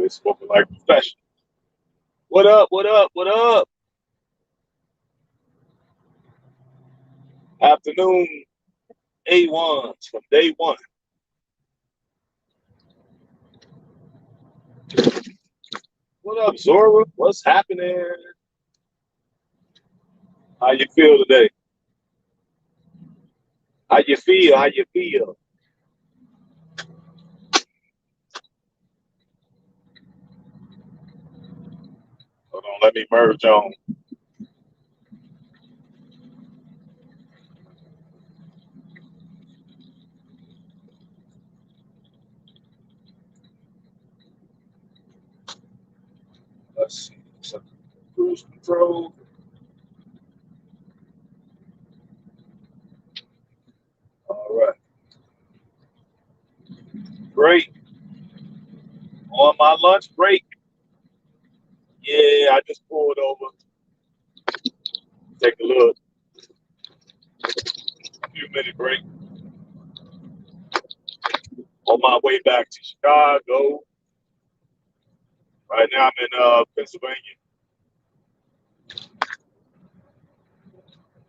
They spoken like professional. What up? What up? What up? Afternoon, A1s from day one. What up, Zora? What's happening? How you feel today? How you feel? How you feel? Hold on, let me merge on. Let's see. So, cruise control. All right. Great. On my lunch break. Yeah, I just pulled over. Take a little few minute break. On my way back to Chicago. Right now I'm in Pennsylvania.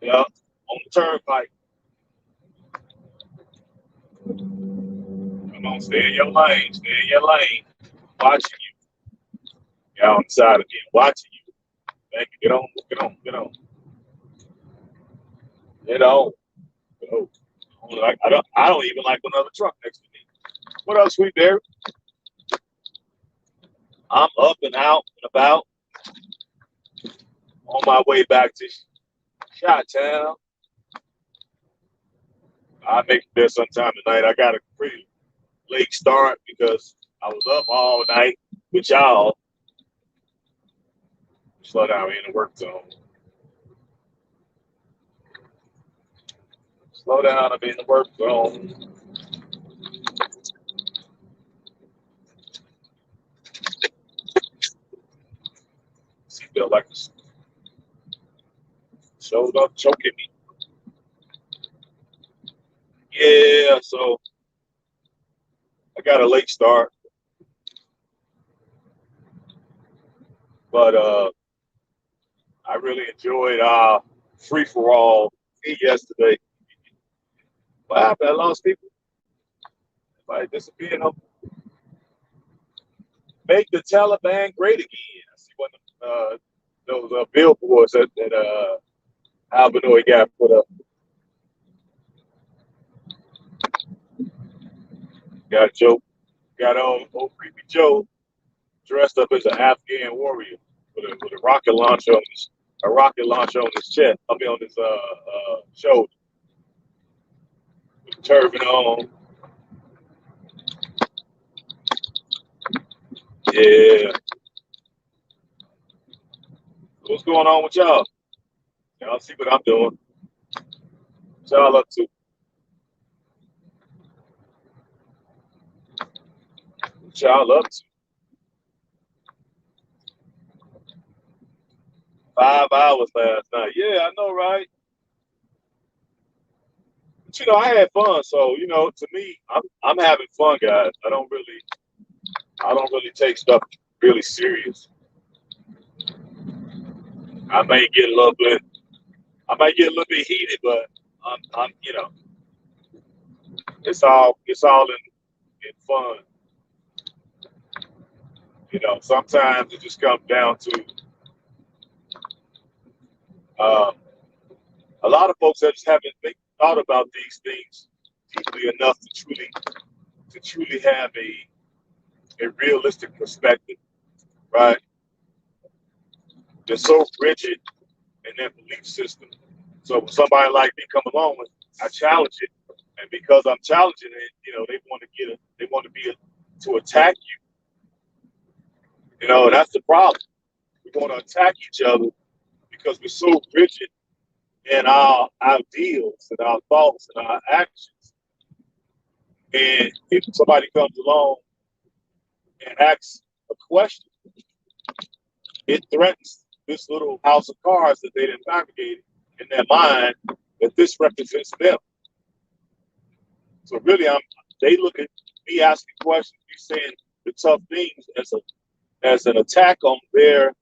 Yeah, on the turnpike. Come on, stay in your lane. Stay in your lane. Watching you. You're on the side of me. Watching you. Thank you. Get on. Get on. Get on. Get on. Get on. I don't even like another truck next to me. What else, Sweet Berry? I'm up and out and about on my way back to Shot Town. I make it there sometime tonight. I got a pretty late start because I was up all night with y'all. Slow down, we in the work zone. Slow down, I'm in the work zone. Seatbelt like this. Showed up choking me. Yeah, so I got a late start, but I really enjoyed free for all yesterday. What happened? I lost people. Everybody disappeared. Make the Taliban great again. I see one of those billboards that Albanoy got put up. Got Joe, got old creepy Joe dressed up as an Afghan warrior with a rocket launcher on his chest. I mean on his shoulder, with a turban on. Yeah. What's going on with y'all? Y'all see what I'm doing? What y'all up to? What y'all up to? 5 hours last night. Yeah, I know, right? But I had fun. So to me, I'm having fun, guys. I don't really take stuff really serious. I may get a little bit, I might get a little bit heated, but I'm it's all in fun. Sometimes it just comes down to uh, a lot of folks that just haven't thought about these things deeply enough to truly have a realistic perspective, right? They're so rigid in their belief system. So when somebody like me come along, I challenge it, and because I'm challenging it, they want to they want to to attack you. That's the problem. We want to attack each other because we're so rigid in our ideals and our thoughts and our actions. And if somebody comes along and asks a question, it threatens this little house of cards that they didn't fabricated in their mind that this represents them. So really, they look at me asking questions, me saying the tough things as as an attack on their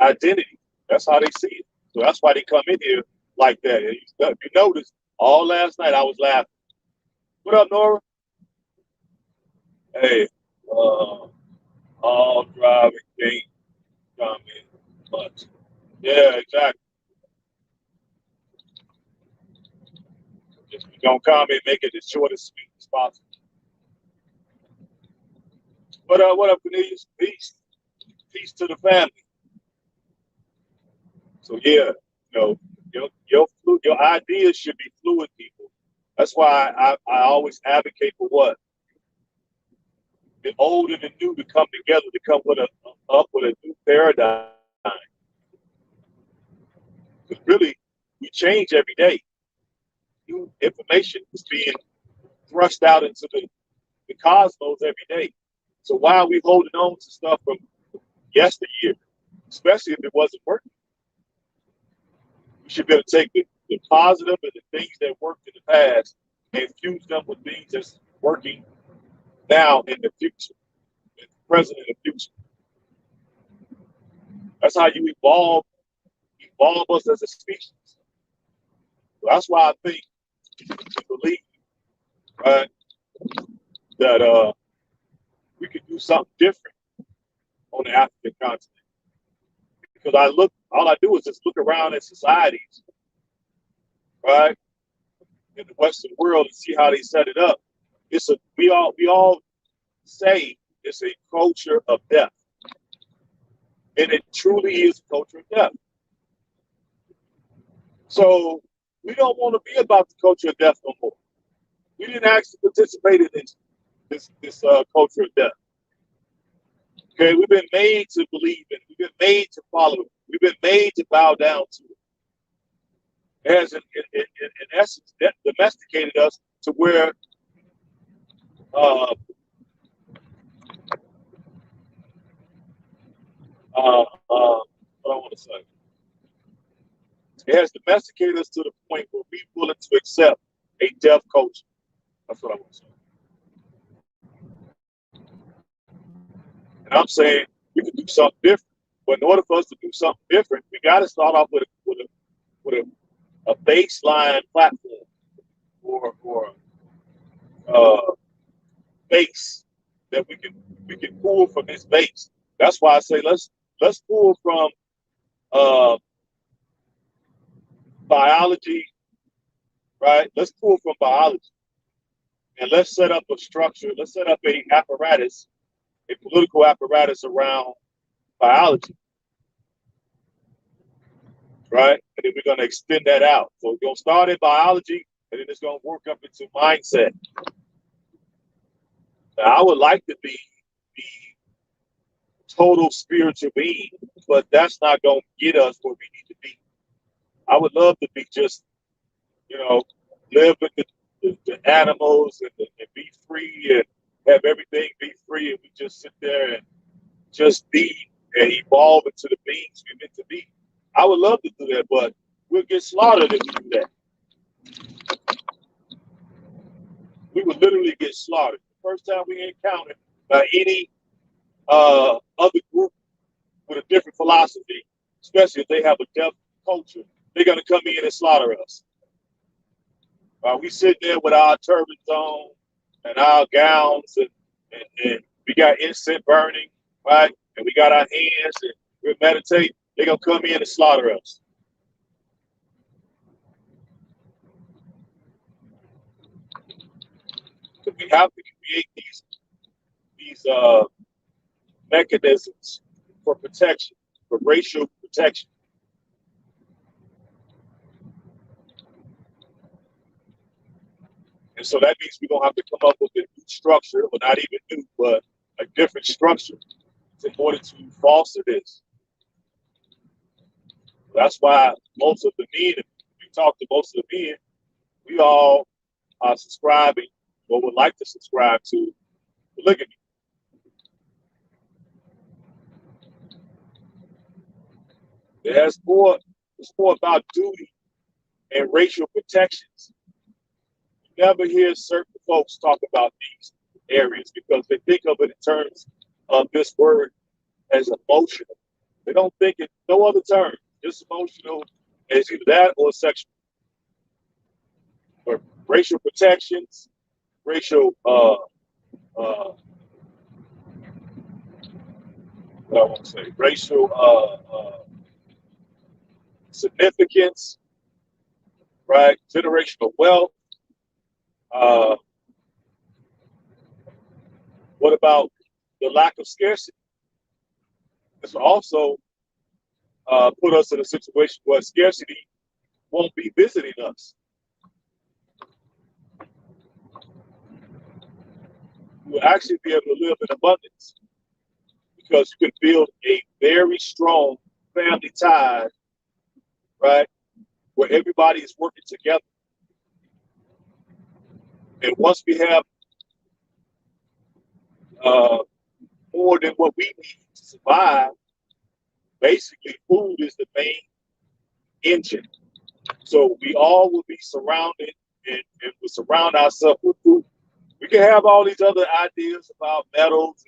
identity. That's how they see it. So that's why they come in here like that. And you notice all last night I was laughing. What up, Nora? Hey, all driving can't come in much. Yeah, exactly. Just don't comment, make it as short and sweet as possible. But what up, Cornelius? Peace. Peace to the family. So yeah, you know, your ideas should be fluid, people. That's why I always advocate for what the old and the new to come together to come with up with a new paradigm. Because really, we change every day. New information is being thrust out into the cosmos every day. So why are we holding on to stuff from yesteryear, especially if it wasn't working? We should be able to take the positive and the things that worked in the past and fuse them with things that's working now in the future, in the present and the future. That's how you evolve us as a species. So that's why I think to believe, right, that we could do something different on the African continent. Because all I do is just look around at societies, right, in the Western world and see how they set it up. We all say it's a culture of death, and it truly is a culture of death. So we don't want to be about the culture of death no more. We didn't actually participate in this culture of death. Okay, we've been made to believe in it. We've been made to follow it. We've been made to bow down to it. It has, in essence, domesticated us to where uh, what I want to say. It has domesticated us to the point where we're willing to accept a deaf culture. That's what I want to say. And I'm saying we can do something different. But in order for us to do something different, we got to start off with a baseline platform or base that we can pull from this base. That's why I say let's pull from uh, biology, right? Let's pull from biology and let's set up a structure. Let's set up a apparatus, a political apparatus around biology, right? And then we're going to extend that out. So we're going to start in biology, and then it's going to work up into mindset. Now, I would like to be the total spiritual being, but that's not going to get us where we need to be. I would love to be just, you know, live with the animals and be free and have everything be free, and we just sit there and just be and evolve into the beings we're meant to be. I would love to do that, but we'll get slaughtered if we do that. We would literally get slaughtered. The first time we encountered by any other group with a different philosophy, especially if they have a deaf culture, they're going to come in and slaughter us. We sit there with our turbans on and our gowns, and we got incense burning, right? And we got our hands, and we meditate. They're going to come in and slaughter us. So we have to create these mechanisms for protection, for racial protection. And so that means we're going to have to come up with a new structure, or not even new, but a different structure in order to foster this. That's why most of the men, if you talk to most of the men, we all are subscribing or would like to subscribe to polygamy. It's more about duty and racial protections. You never hear certain folks talk about these areas because they think of it in terms of this word as emotional. They don't think it no other term. Just emotional as either that or sexual. Or racial protections, racial what I want to say, racial significance, right? Generational wealth. Uh, what about the lack of scarcity? This will also put us in a situation where scarcity won't be visiting us. You will actually be able to live in abundance because you can build a very strong family tie, right? Where everybody is working together. And once we have uh, more than what we need to survive, basically food is the main engine. So we all will be surrounded and we'll surround ourselves with food. We can have all these other ideas about metals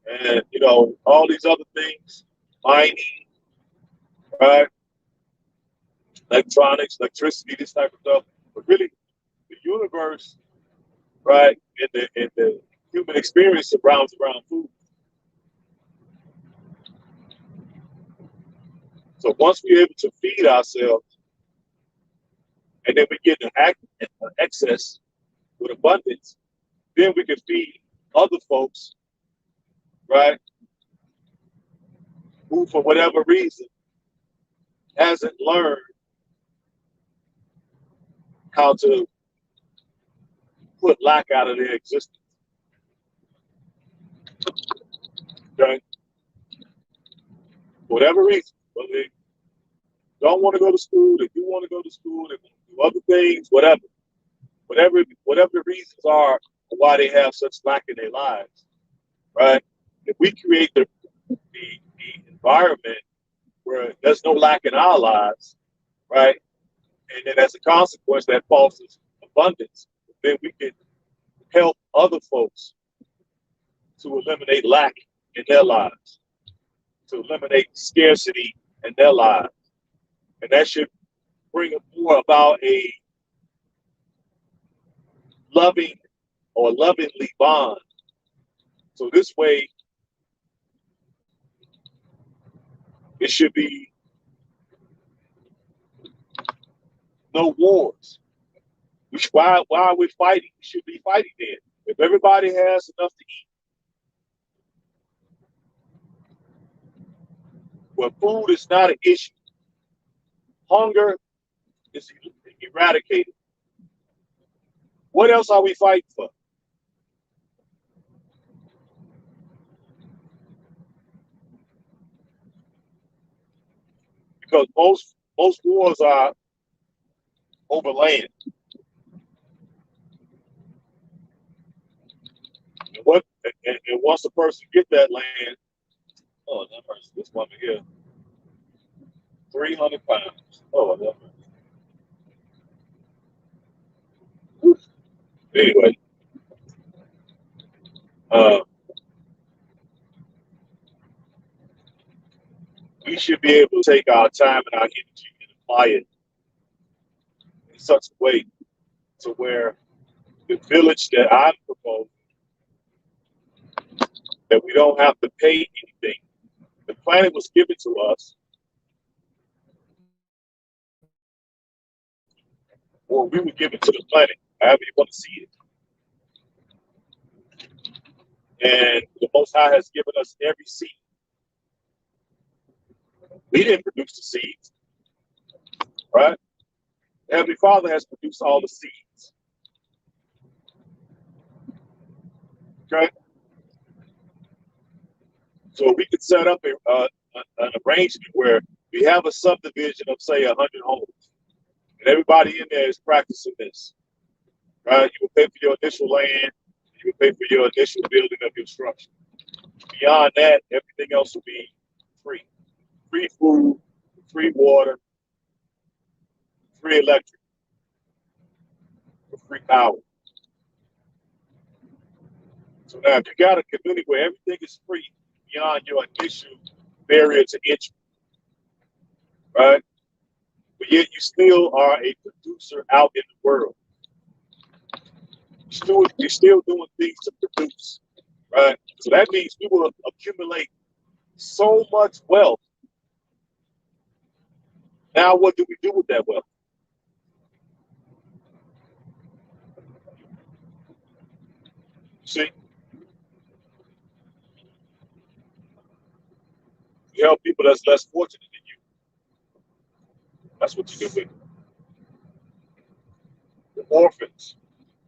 and all these other things, mining, right? Electronics, electricity, this type of stuff. But really, the universe, right, and the human experience surrounds around food. So once we're able to feed ourselves, and then we get an excess with abundance, then we can feed other folks, right, who for whatever reason hasn't learned how to put lack out of their existence. Okay? For whatever reason, whether they don't want to go to school, they do want to go to school, they want to do other things, whatever the reasons are why they have such lack in their lives, right? If we create the environment where there's no lack in our lives, right? And then as a consequence, that fosters abundance, then we can help other folks to eliminate lack in their lives, to eliminate scarcity in their lives. And that should bring more about a loving or lovingly bond. So this way, it should be no wars. Why are we fighting? We should be fighting then. If everybody has enough to eat, well, food is not an issue. Hunger is eradicated. What else are we fighting for? Because most wars are over land. And once a person get that land, oh, that person, this woman here, 300 pounds. Oh, that person. Anyway, uh, we should be able to take our time and our energy and apply it in such a way to where the village that I'm proposing, that we don't have to pay anything. The planet was given to us, or we were given to the planet, however you want to see it. And the Most High has given us every seed. We didn't produce the seeds, right? Heavenly Father has produced all the seeds. Okay, so we could set up an arrangement where we have a subdivision of say 100 homes, and everybody in there is practicing this. Right? You will pay for your initial land, you will pay for your initial building of your structure. Beyond that, everything else will be free. Free food, free water, free electric, free power. So now, if you got a community where everything is free beyond your initial barrier to entry, right? But yet you still are a producer out in the world. You're still doing things to produce, right? So that means we will accumulate so much wealth. Now, what do we do with that wealth? See, you help people that's less fortunate than you. That's what you do with the orphans.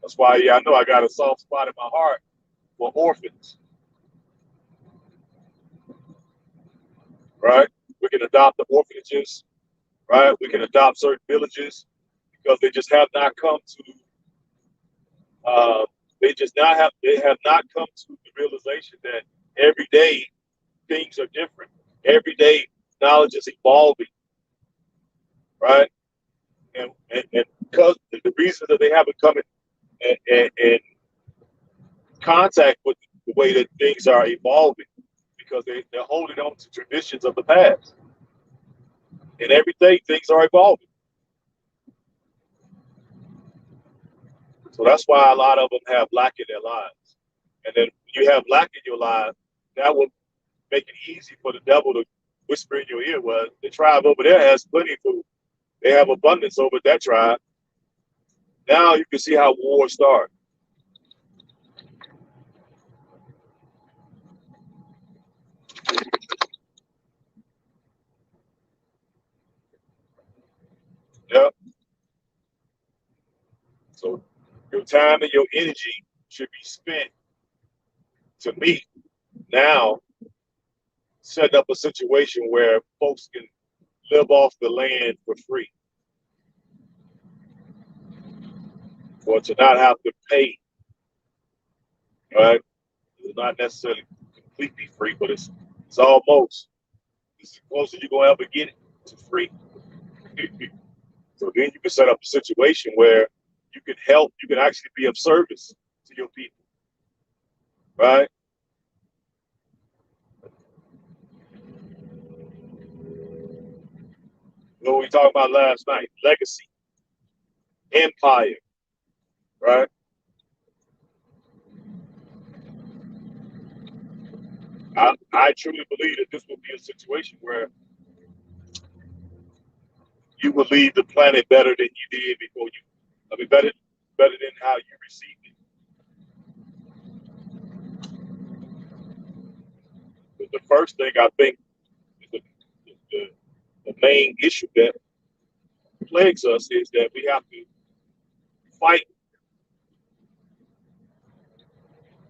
That's why, yeah, I know I got a soft spot in my heart for orphans, right? We can adopt the orphanages, right? We can adopt certain villages because they just have not come to, uh, they have not come to the realization that every day things are different. Every day knowledge is evolving, right? And because the reason that they haven't come in contact with the way that things are evolving, because they're holding on to traditions of the past. And every day things are evolving. So that's why a lot of them have lack in their lives. And then when you have lack in your life, that will make it easy for the devil to whisper in your ear, well, the tribe over there has plenty of food. They have abundance over that tribe. Now you can see how wars start. Yeah. So your time and your energy should be spent, to me, now set up a situation where folks can live off the land for free, or to not have to pay, right? It's not necessarily completely free, but it's almost. It's the closer you're gonna ever get it to free. So then you can set up a situation where you can help, you can actually be of service to your people, right? You know what we talked about last night, legacy, empire, right? I truly believe that this will be a situation where you will leave the planet better than you did before you. I mean, better than how you received it. But the first thing I think is the main issue that plagues us is that we have to fight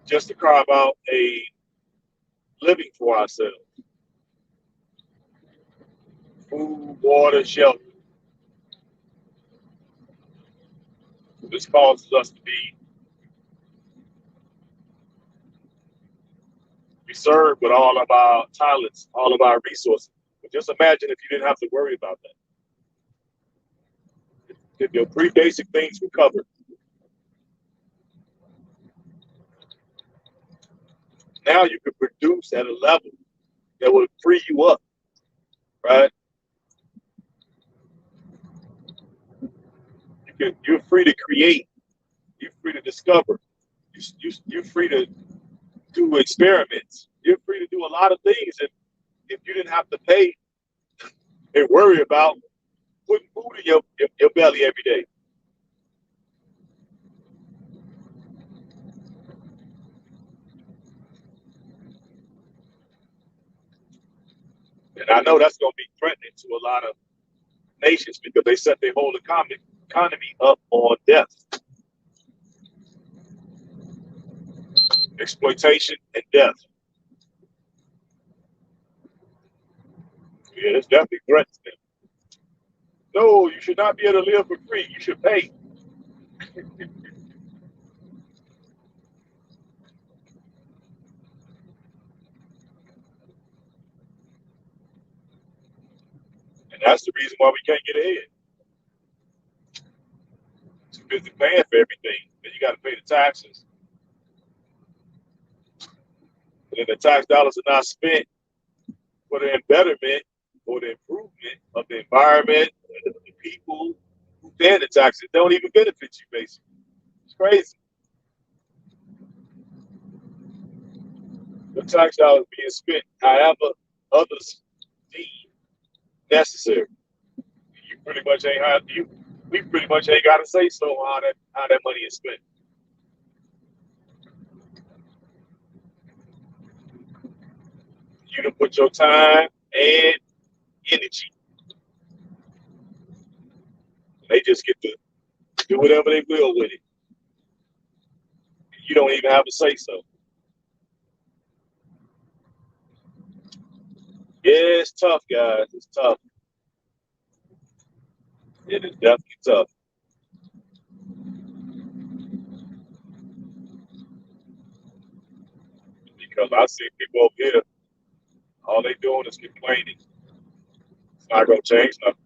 just to carve out a living for ourselves. Food, water, shelter. This causes us to be reserved with all of our talents, all of our resources. But just imagine if you didn't have to worry about that. If your three basic things were covered, now you can produce at a level that will free you up, right? You're free to create. You're free to discover. You're free to do experiments. You're free to do a lot of things if you didn't have to pay and worry about putting food in your belly every day. And I know that's going to be threatening to a lot of nations because they set their whole economy up on death, exploitation, and death. Yeah, it's definitely threats them. No, you should not be able to live for free. You should pay. And that's the reason why we can't get ahead. Too busy paying for everything. Then you got to pay the taxes. And the tax dollars are not spent for the betterment or the improvement of the environment, the people who pay the taxes. They don't even benefit you, basically. It's crazy. The tax dollars being spent however others deem necessary. You pretty much ain't had you. We pretty much ain't got to say so on how that money is spent. You to put your time and energy. They just get to do whatever they will with it. You don't even have to say so. Yeah, it's tough, guys. It's tough. It is definitely tough. Because I see people over here, all they doing is complaining. It's not gonna change nothing.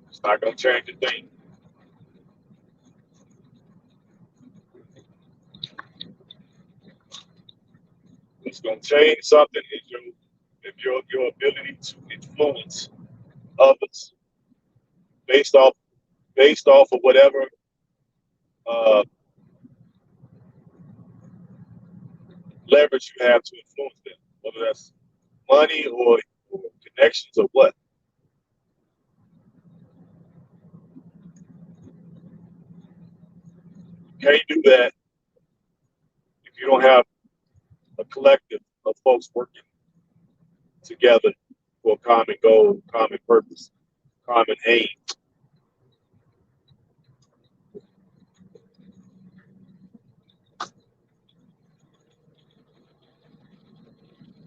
It's not gonna change a thing. What's gonna change something is your ability to influence others based off of whatever uh, leverage you have to influence them, whether that's money or connections or what. You can't do that if you don't have a collective of folks working together for a common goal, common purpose, common aim.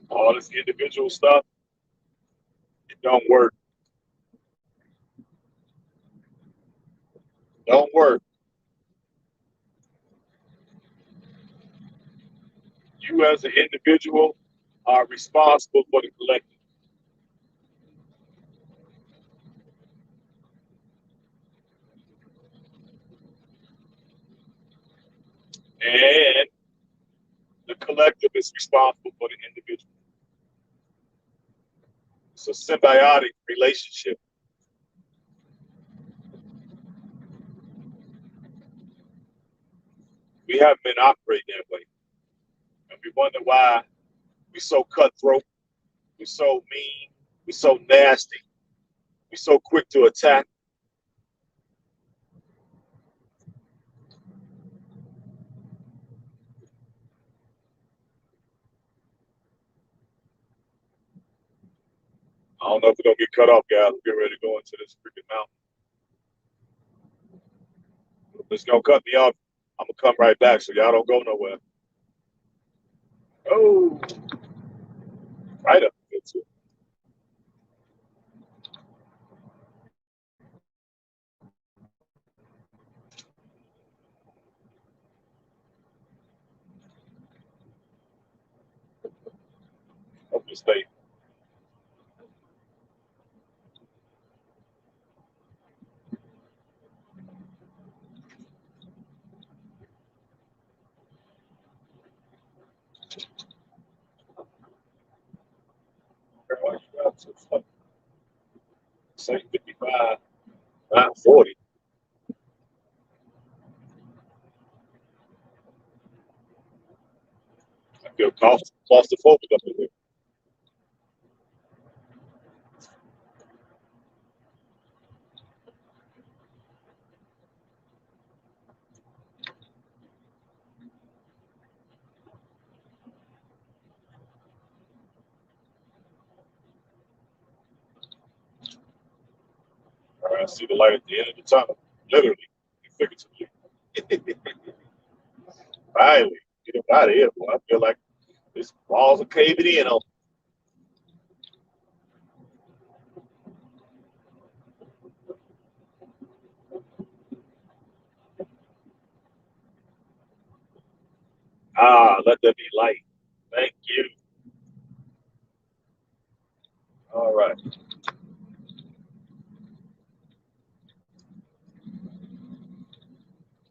All this individual stuff, it don't work. Don't work. You as an individual are responsible for the collective. And the collective is responsible for the individual. It's a symbiotic relationship. We haven't been operating that way. And we wonder why we're so cutthroat, we're so mean, we're so nasty, we're so quick to attack. I don't know if we're gonna get cut off, guys. We're getting ready to go into this freaking mountain. If it's gonna cut me off, I'm gonna come right back so y'all don't go nowhere. Oh, right up into it. Hope you stay. Why you got to say 55, not 40? I feel claustrophobic up in here. All right, I see the light at the end of the tunnel, literally, figuratively. Finally, get up out of here, boy. I feel like this walls are caving in on. Ah, let there be light. Thank you. All right.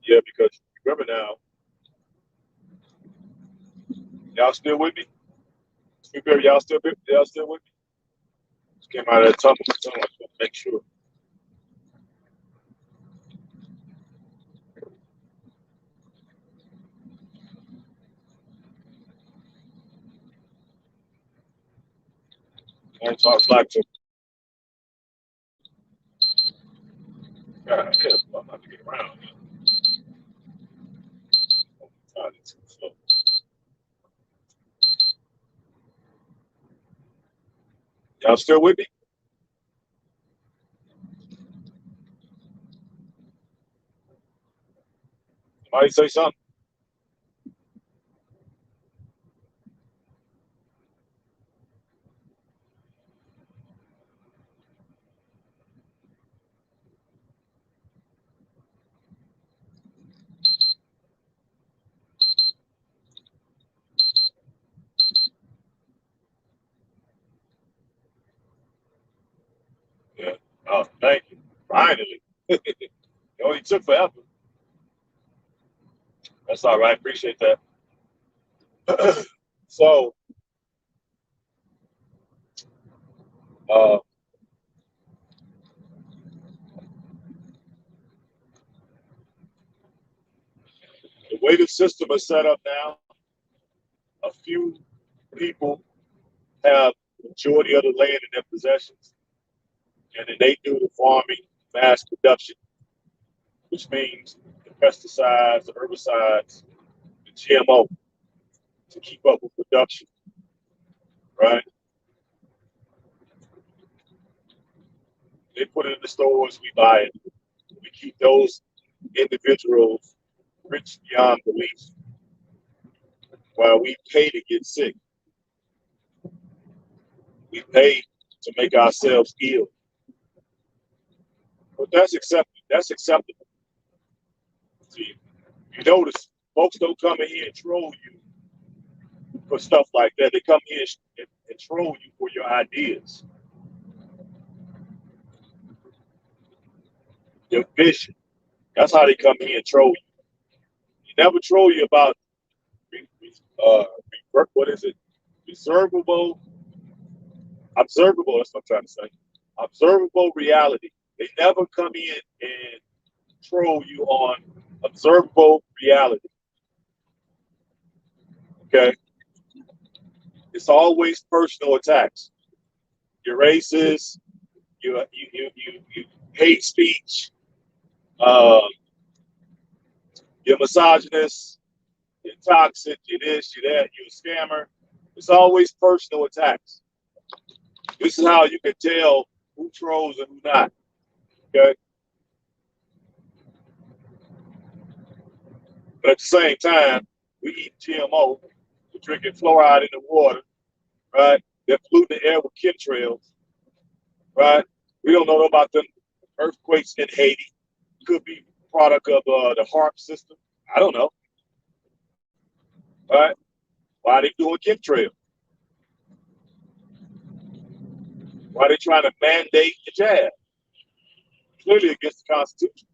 Yeah, because remember now, Y'all still with me? Sweetberry, y'all still with me? Just came out of that tunnel, so I just want to make sure. I talk black to God, yeah, I'm about to get around. So, y'all still with me? Somebody say something. Yeah. Oh, thank you. Finally. It only took forever. That's all right. Appreciate that. So, uh, the way the system is set up now, a few people have the majority of the land in their possessions, and then they do the farming, mass production, which means the pesticides, the herbicides, the GMO to keep up with production, right? They put it in the stores, we buy it. We keep those individuals rich beyond belief while we pay to get sick. We pay to make ourselves ill. But that's accepted. That's acceptable. See, you notice folks don't come in here and troll you for stuff like that. They come here and troll you for your ideas, your vision. That's how they come here and troll you. They never troll you about uh, what is it? Observable, observable. That's what I'm trying to say. Observable reality. They never come in and troll you on observable reality. Okay, it's always personal attacks. You're racist. You hate speech. Um, you're misogynist. You're toxic. You're this. You're that. You're a scammer. It's always personal attacks. This is how you can tell who trolls and who not. Okay, but at the same time, we eat GMO. We're drinking fluoride in the water. Right? They're polluting the air with chemtrails. Right? We don't know about them earthquakes in Haiti. Could be product of the HARP system. I don't know. Right? Why are they doing chemtrails? Why are they trying to mandate the jab? Clearly against the Constitution.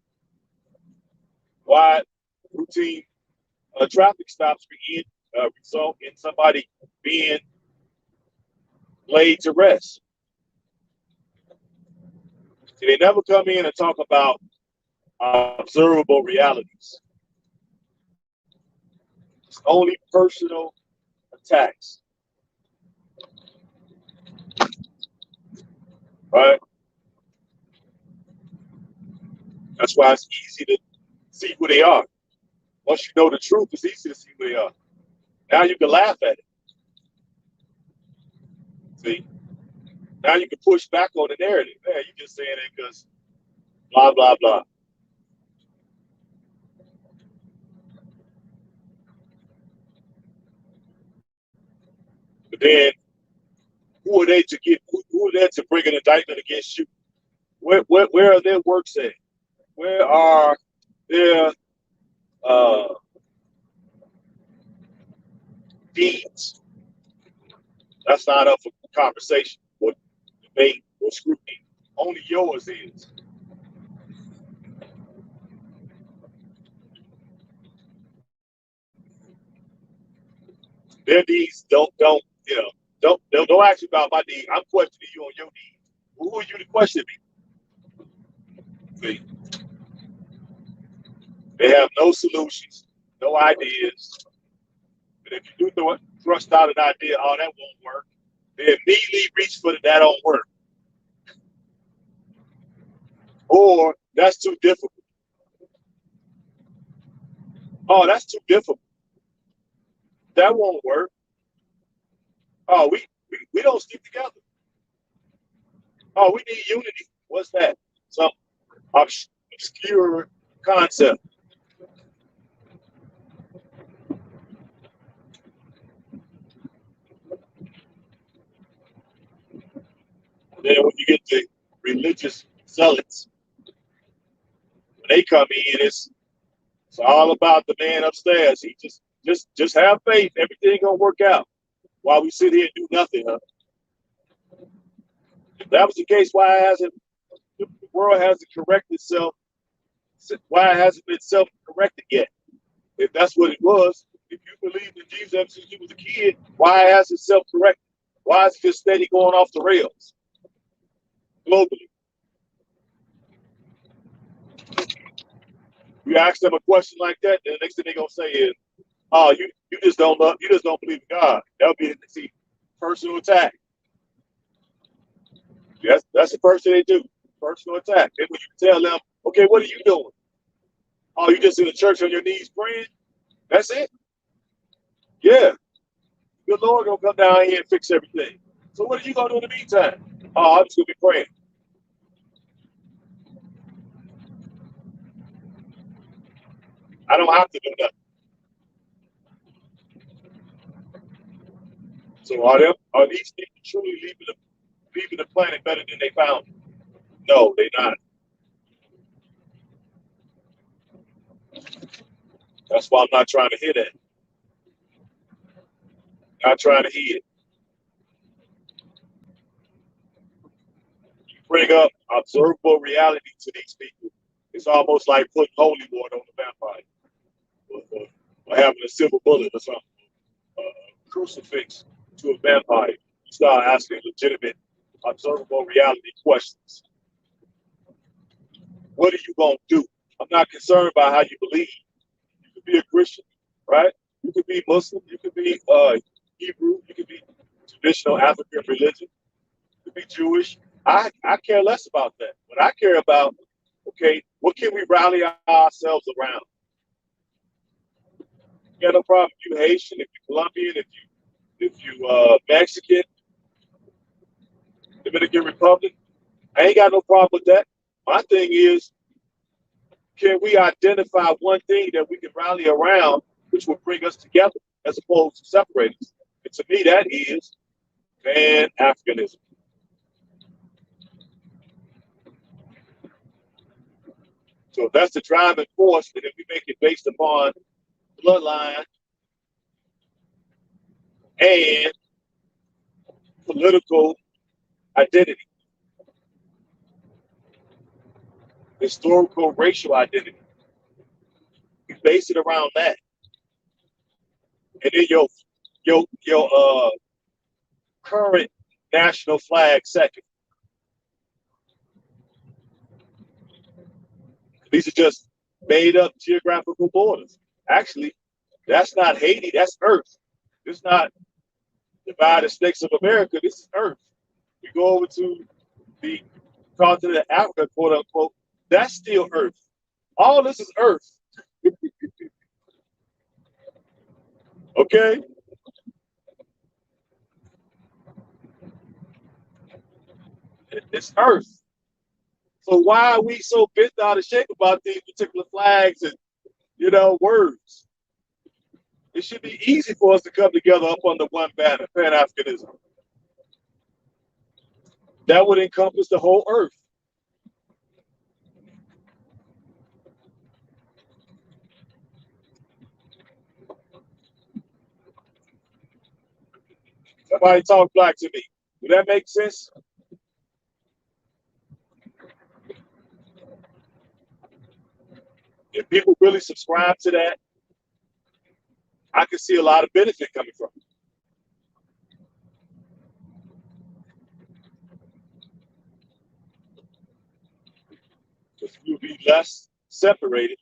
Why routine traffic stops result in somebody being laid to rest? See, they never come in and talk about observable realities. It's only personal attacks, right? That's why it's easy to see who they are. Once you know the truth, it's easy to see who they are. Now you can laugh at it. See, now you can push back on the narrative. Man, you just saying it because blah blah blah. But then, who are they to get? Who are they to bring an indictment against you? Where are their works at? Where are their uh, deeds? That's not up for conversation, or debate, or scrutiny. Only yours is. Their needs don't you know don't ask me about my needs. I'm questioning you on your needs. Who are you to question me? See, they have no solutions, no ideas. But if you do thrust out an idea, oh, that won't work, they immediately reach for it, that don't work. Or that's too difficult. Oh, that's too difficult. That won't work. Oh, we don't stick together. Oh, we need unity. What's that? Some obscure concept. Then when you get the religious zealots, when they come in, it's all about the man upstairs. He just have faith. Everything gonna work out. While we sit here and do nothing, huh? If that was the case, why hasn't the world hasn't corrected itself? Why hasn't been self-corrected yet? If that's what it was, if you believed in Jesus ever since you was a kid, why hasn't self-corrected? Why is it just steady going off the rails globally? You ask them a question like that, then the next thing they're gonna say is, "Oh, you just don't love, you just don't believe in God." That'll be see, personal attack. That's the first thing they do, personal attack. Then when you tell them, "Okay, what are you doing?" "Oh, you just in the church on your knees praying." That's it. Yeah, good Lord gonna come down here and fix everything. So what are you gonna do in the meantime? "Oh, I'm just gonna be praying." I don't have to do nothing. So are these people truly leaving the planet better than they found it? No, they're not. That's why I'm not trying to hear that. Not trying to hear it. You bring up observable reality to these people. It's almost like putting holy water on the vampire, or having a silver bullet or something, crucifix to a vampire. You start asking legitimate, observable reality questions. What are you gonna do? I'm not concerned about how you believe. You could be a Christian, right? You could be Muslim. You could be Hebrew. You could be traditional African religion. You could be Jewish. I care less about that. What I care about, okay, what can we rally ourselves around? You got no problem if you Haitian, if you Colombian, if you Mexican, Dominican Republic. I ain't got no problem with that. My thing is, can we identify one thing that we can rally around, which will bring us together as opposed to separate us? And to me, that is Pan Africanism. So if that's the driving force, and if we make it based upon bloodline and political identity, historical racial identity, we base it around that. And then your current national flag second. These are just made up geographical borders. Actually, that's not Haiti, that's Earth. It's not the United States of America, this is Earth. You go over to the continent of Africa, quote unquote, that's still Earth. All this is Earth. Okay? It's Earth. So why are we so bent out of shape about these particular flags and words? It should be easy for us to come together up under one banner, Pan Africanism. That would encompass the whole earth. Somebody talk black to me. Do that make sense? If people really subscribe to that, I can see a lot of benefit coming from it. because you'll be less separated,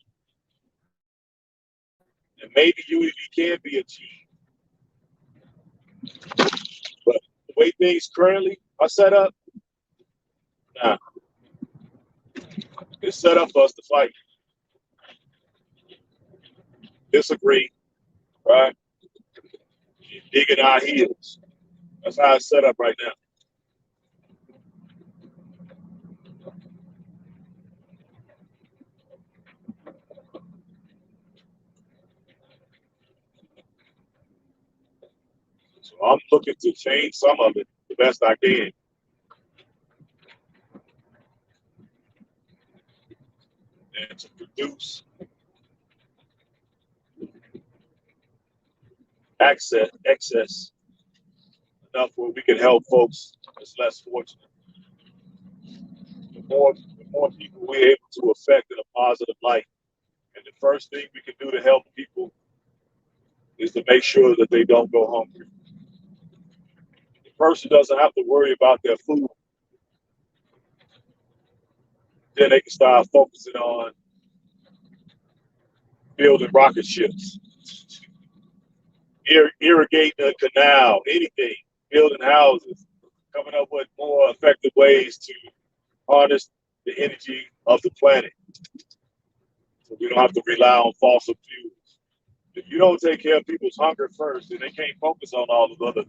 and maybe unity can be achieved. But the way things currently are set up, nah, it's set up for us to fight, disagree, right? Digging our heels. That's how it's set up right now. So I'm looking to change some of it the best I can, and to produce excess enough where we can help folks that's less fortunate. The more people we're able to affect in a positive light. And the first thing we can do to help people is to make sure that they don't go hungry. The person doesn't have to worry about their food. Then they can start focusing on building rocket ships, irrigating a canal, anything, building houses, coming up with more effective ways to harness the energy of the planet. So we don't have to rely on fossil fuels. If you don't take care of people's hunger first, then they can't focus on all of the other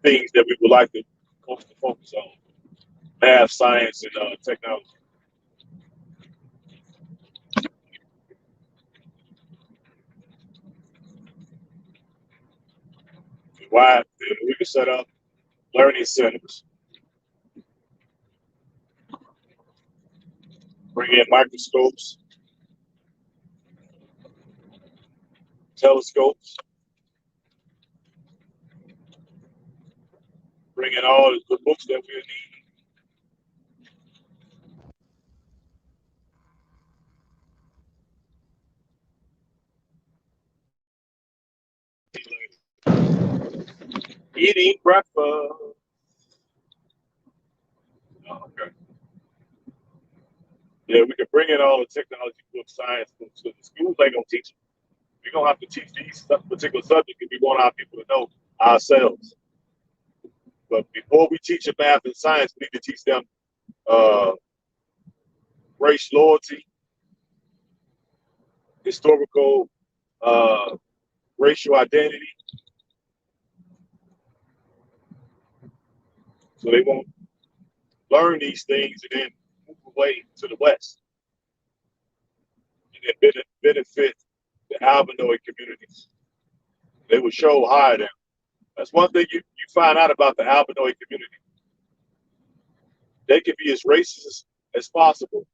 things that we would like to focus on. Math, science, and technology. Why we can set up learning centers, bring in microscopes, telescopes, bring in all the books that we need. Eating breakfast. Oh, okay. Yeah, we can bring in all the technology books, science books. So the schools ain't gonna teach them. We're gonna have to teach these particular subjects if we want our people to know ourselves. But before we teach them math and science, we need to teach them uh, race loyalty, historical uh, racial identity, so they won't learn these things and then move away to the West and then benefit the albinoid communities. They will show higher them. That's one thing you find out about the albinoid community. They can be as racist as possible,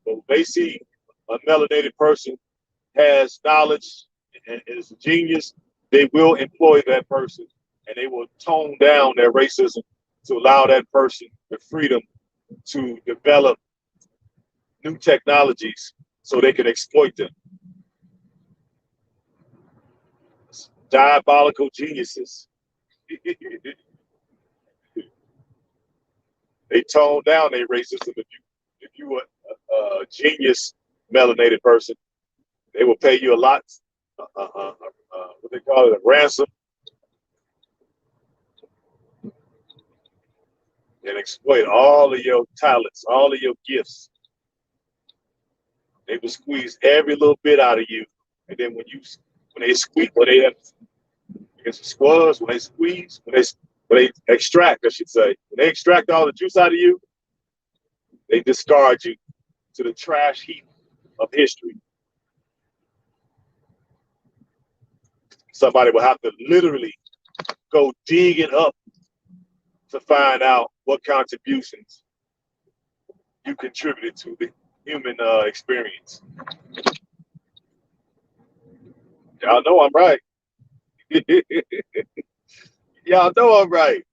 but when they see a melanated person has knowledge and is a genius, they will employ that person and they will tone down their racism to allow that person the freedom to develop new technologies so they can exploit them. Diabolical geniuses. They tone down their racism. If you were a genius melanated person, they will pay you a lot. What they call it, a ransom, and exploit all of your talents, all of your gifts. They will squeeze every little bit out of you, and then when they squeeze, when they have against the squads, when they squeeze, when they extract, I should say, when they extract all the juice out of you, they discard you to the trash heap of history. Somebody will have to literally go digging up to find out what contributions you contributed to the human experience. Y'all know I'm right. Y'all know I'm right.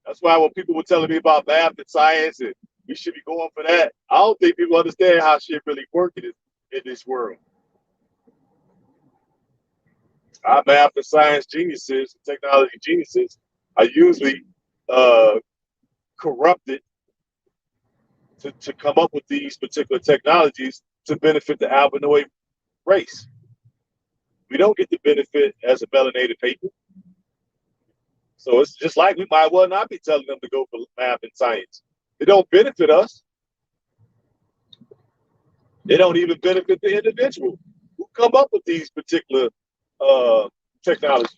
That's why when people were telling me about math and science and we should be going for that, I don't think people understand how shit really works in this world. Our math and science geniuses, technology geniuses, are usually uh, corrupted to come up with these particular technologies to benefit the albinoid race. We don't get the benefit as a melanated people. So it's just like we might well not be telling them to go for math and science. They don't benefit us. They don't even benefit the individual who come up with these particular technologies.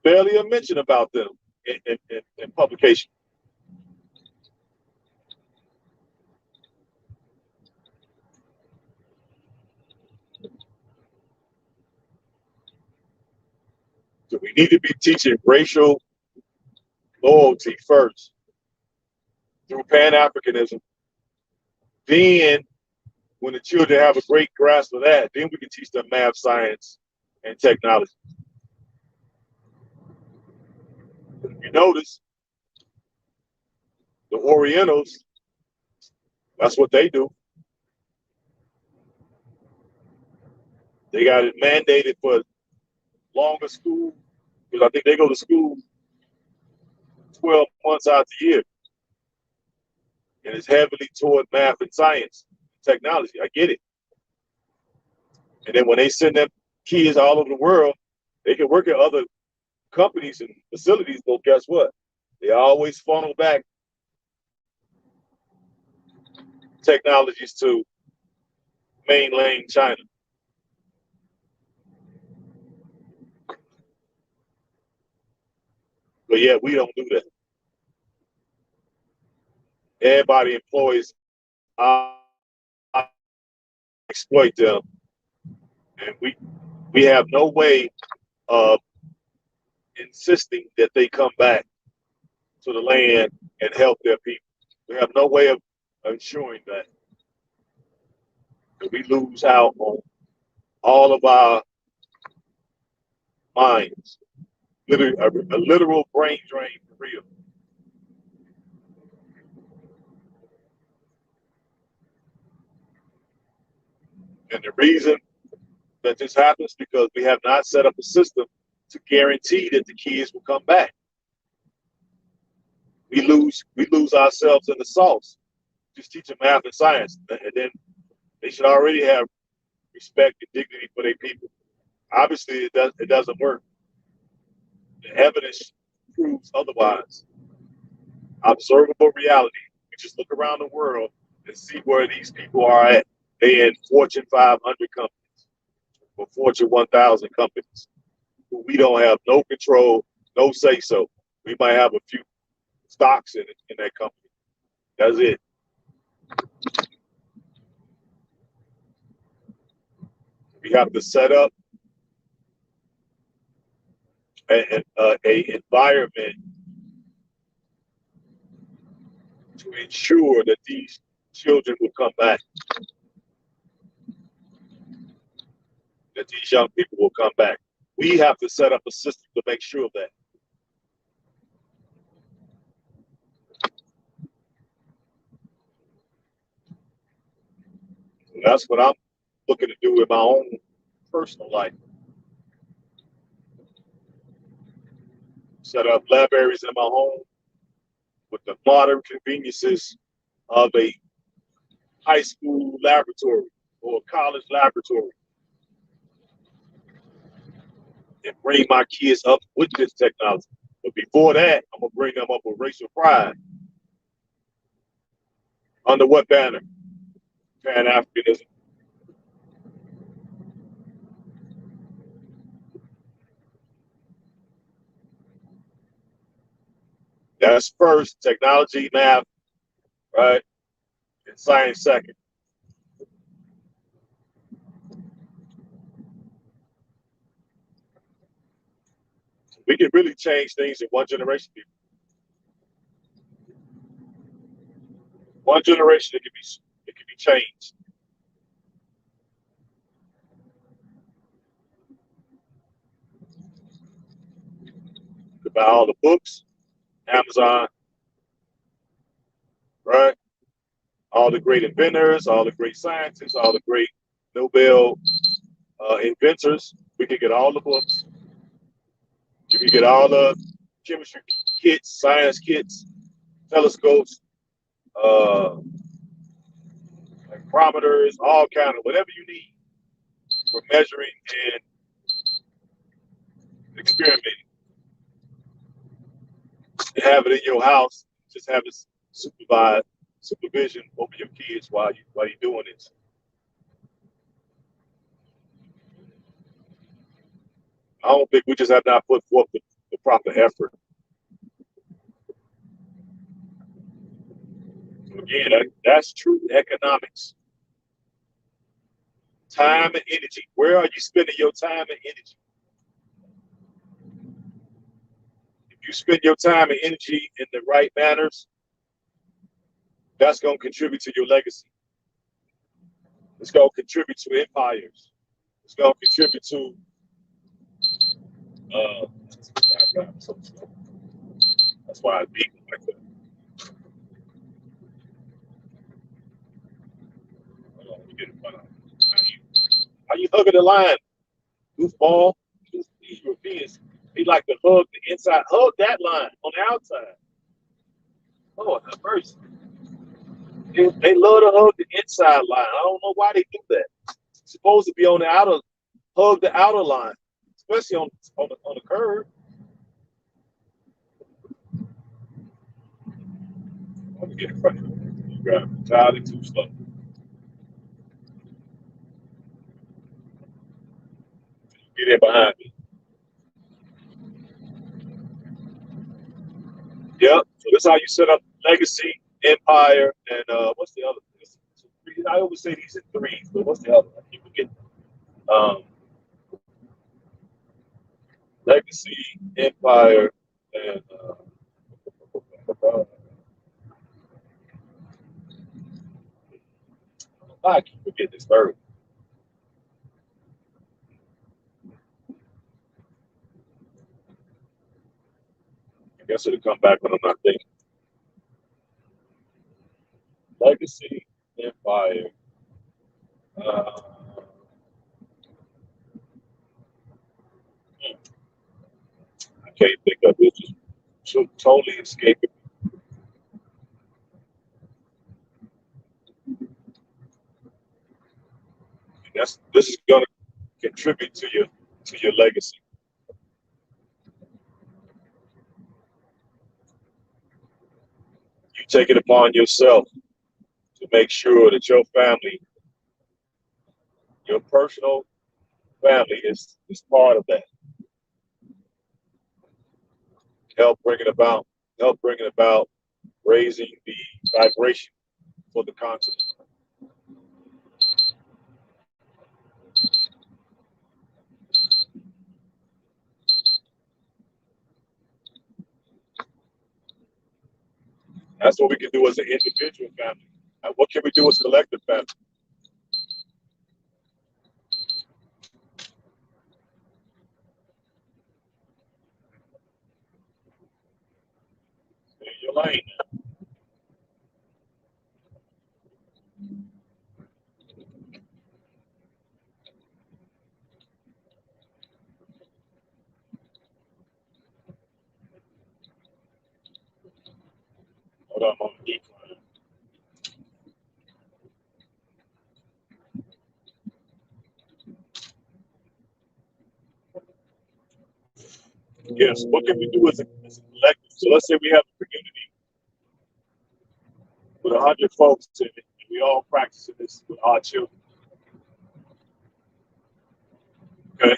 Barely a mention about them in publication. So we need to be teaching racial loyalty first through Pan-Africanism. Then, when the children have a great grasp of that, then we can teach them math, science, and technology. You notice the Orientals, that's what they do. They got it mandated for longer school, because I think they go to school 12 months out the year. And it's heavily toward math and science, technology. I get it. And then when they send them kids all over the world, they can work at other companies and facilities, but guess what? They always funnel back technologies to mainland China. But yet we don't do that. Everybody employs exploit them, and we have no way of insisting that they come back to the land and help their people. We have no way of ensuring that. We lose out on all of our minds. Literally, a literal brain drain for real. And the reason that this happens because we have not set up a system to guarantee that the kids will come back. We lose ourselves in the sauce. Just teach them math and science, and then they should already have respect and dignity for their people. Obviously, it doesn't work. The evidence proves otherwise. Observable reality. We just look around the world and see where these people are at. They in Fortune 500 companies or Fortune 1000 companies. We don't have no control, no say so. We might have a few stocks in that company. That's it. We have to set up a environment to ensure that these children will come back, that these young people will come back. We have to set up a system to make sure of that. And that's what I'm looking to do in my own personal life. Set up libraries in my home with the modern conveniences of a high school laboratory or a college laboratory, and bring my kids up with this technology. But before that, I'm gonna bring them up with racial pride. Under what banner? Pan-Africanism. That's first, technology, math, right? And science second. We can really change things in one generation, people. One generation, it can be changed. You buy all the books, Amazon, right? All the great inventors, all the great scientists, all the great Nobel inventors. We can get all the books. You can get all the chemistry kits, science kits, telescopes, like barometers, all kind of whatever you need for measuring and experimenting. And have it in your house. Just have it supervision over your kids while you're doing this. I don't think we just have not put forth the proper effort. So again, that's true economics. Time and energy. Where are you spending your time and energy? If you spend your time and energy in the right manners, that's going to contribute to your legacy. It's going to contribute to empires. It's going to contribute to that's why I beat like that. How you hugging the line, goofball? These Europeans, they like to hug the inside. Hug that line on the outside. Oh, have mercy. They love to hug the inside line. I don't know why they do that. It's supposed to be on the outer, hug the outer line, especially on the curve. Let me get in front of you. You got entirely too slow. Get in behind me. Yep. So that's how you set up legacy, empire, and what's the other? I always say these are threes, but what's the other? I keep forgetting. Legacy, empire, and I keep forgetting this third. I guess it'll come back when I'm not thinking. Legacy, empire. I can't think of it. Just totally escaping. This is going to contribute to your legacy. You take it upon yourself to make sure that your family, your personal family, is part of that. Help bringing about raising the vibration for the continent. That's what we can do as an individual family. And what can we do as a collective family? Stay in your lane. Hold on, I'm on the decline. Yes, what can we do as a collective? So let's say we have a community with 100 folks in it, and we all practicing this with our children. Okay.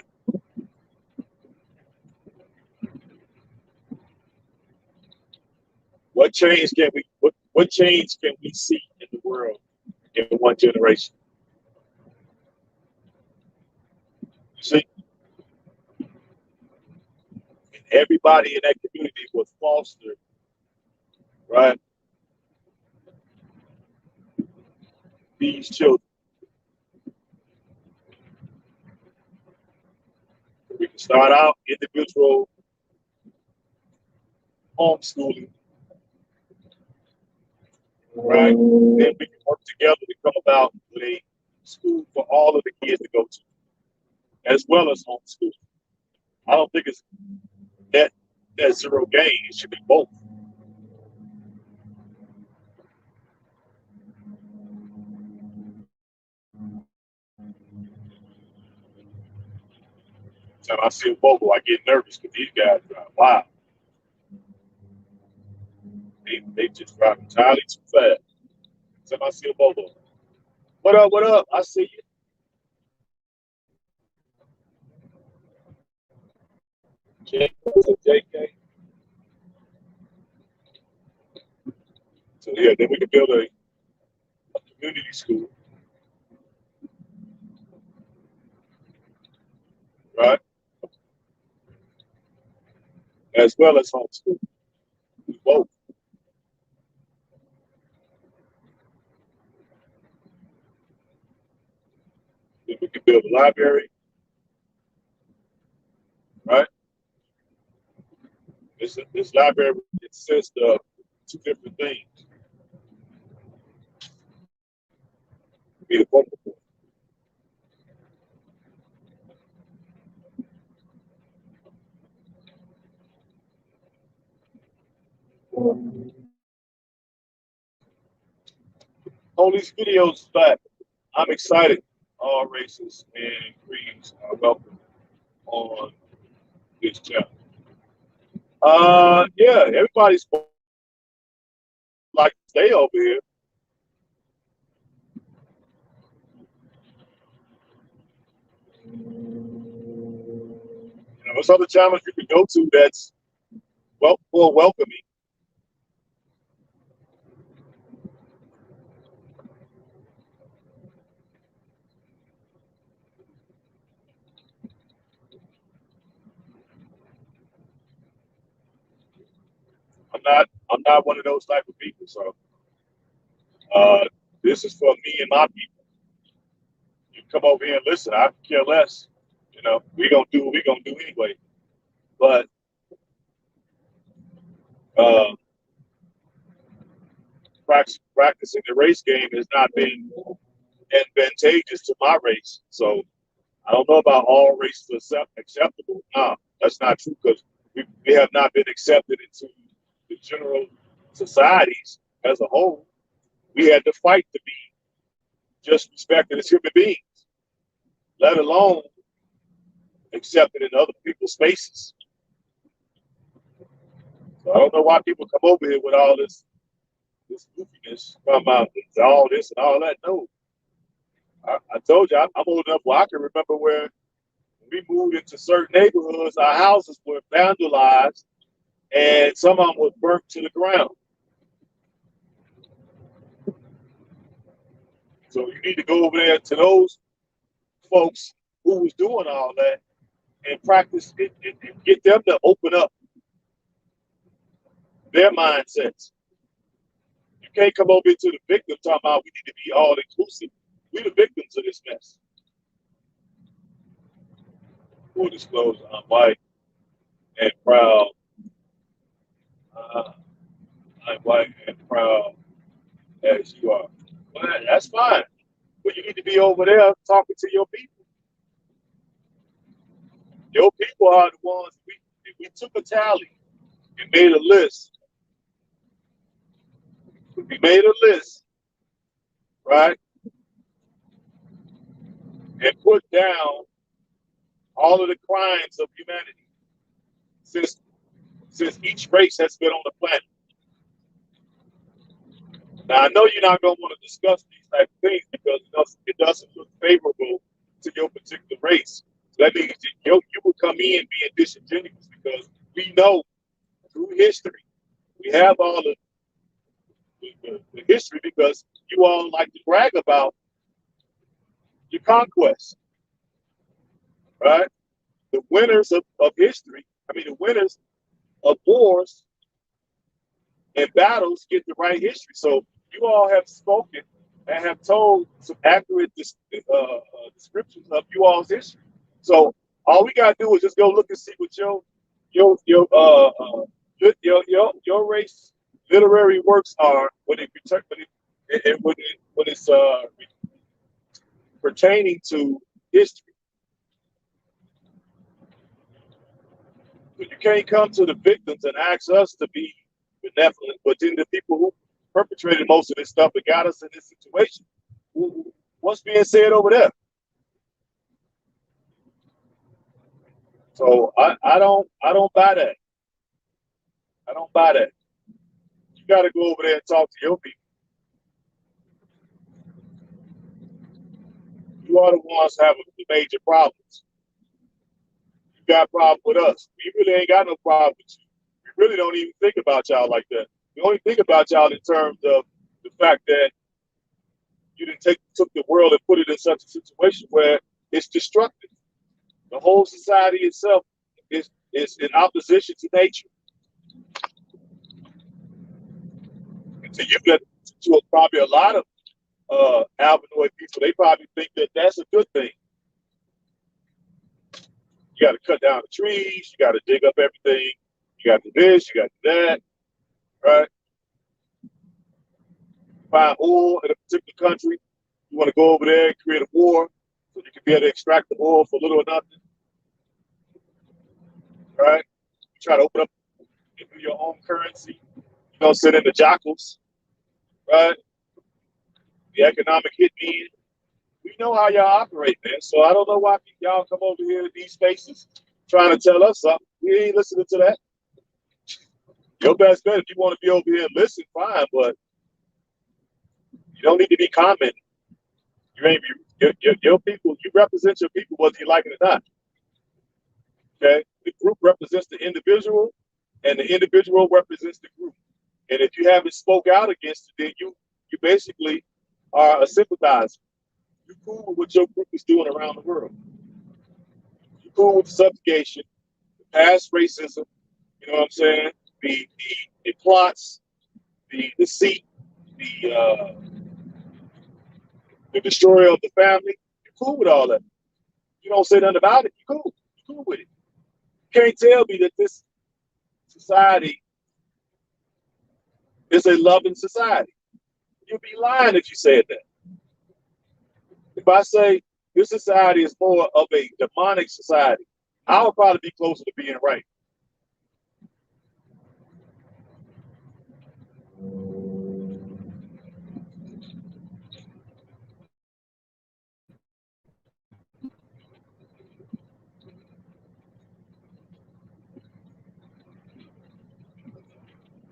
What change can we see in the world in one generation? You see, and everybody in that community was fostered, right? These children. We can start out individual homeschooling, right? Then we can work together to come about with a school for all of the kids to go to, as well as homeschooling. I don't think it's net zero gain. It should be both. Time I see a Volvo, I get nervous because these guys drive wild. They just drive entirely too fast. Time I see a Volvo. What up? What up? I see you. JK. So yeah, then we can build a community school, right? As well as homeschool. Both. Then we can build a library, right? This library consists of two different things. Be the focal point. All these videos back. I'm excited. All races and creeds are welcome on this channel. Yeah, everybody's like to stay over here. You know, there's other channels you can go to that's more welcoming. I'm not one of those type of people. So this is for me and my people. You come over here and listen. I care less. You know, we gonna do what we gonna do anyway. But uh, practicing the race game has not been advantageous to my race. So I don't know about all races acceptable. No, that's not true because we have not been accepted into the general societies as a whole. We had to fight to be just respected as human beings, let alone accepted in other people's spaces. So I don't know why people come over here with all this goofiness, come out all this and all that. No, I told you I'm old enough where I can remember where we moved into certain neighborhoods, our houses were vandalized and some of them were burnt to the ground. So you need to go over there to those folks who was doing all that and practice it and get them to open up their mindsets. You can't come over to the victim talking about we need to be all inclusive. We the victims of this mess. Full disclosure, I'm white and proud. Uh, I'm white and proud as you are. Well, that's fine. But you need to be over there talking to your people. Your people are the ones we took a tally and made a list. We made a list, right? And put down all of the crimes of humanity since each race has been on the planet. Now I know you're not going to want to discuss these type of things because it doesn't look favorable to your particular race. So that means you will come in being disingenuous because we know through history we have all the history because you all like to brag about your conquests, right? The winners of history, the winners of wars and battles get the right history. So you all have spoken and have told some accurate descriptions of you all's history. So all we gotta do is just go look and see what your race literary works are when it's pertaining to history. But you can't come to the victims and ask us to be benevolent, but then the people who perpetrated most of this stuff that got us in this situation, what's being said over there? So I don't buy that. I don't buy that. You got to go over there and talk to your people. You are the ones having the major problems. You got a problem with us. We really ain't got no problem with you. We really don't even think about y'all like that. We only think about y'all in terms of the fact that you didn't took the world and put it in such a situation where it's destructive. The whole society itself is in opposition to nature. And to you, that to probably a lot of Albanoid people, they probably think that that's a good thing. You got to cut down the trees. You got to dig up everything. You got to do this. You got to do that. Right? Find oil in a particular country. You want to go over there and create a war so you can be able to extract the oil for little or nothing. Right? You try to open up and do your own currency. You don't sit in the jackals. Right? The economic hit me. We know how y'all operate, man. So I don't know why y'all come over here to these spaces trying to tell us something. We ain't listening to that. Your best bet, if you want to be over here and listen, fine, but you don't need to be commenting. You ain't your people. You represent your people, whether you like it or not. Okay, the group represents the individual, and the individual represents the group. And if you haven't spoke out against it, then you basically are a sympathizer. You cool with what your group is doing around the world. You cool with the subjugation, the past racism. You know what I'm saying? The plots, the deceit, the destroyer of the family. You're cool with all that. You don't say nothing about it. You're cool. You're cool with it. You can't tell me that this society is a loving society. You'd be lying if you said that. If I say this society is more of a demonic society, I would probably be closer to being right.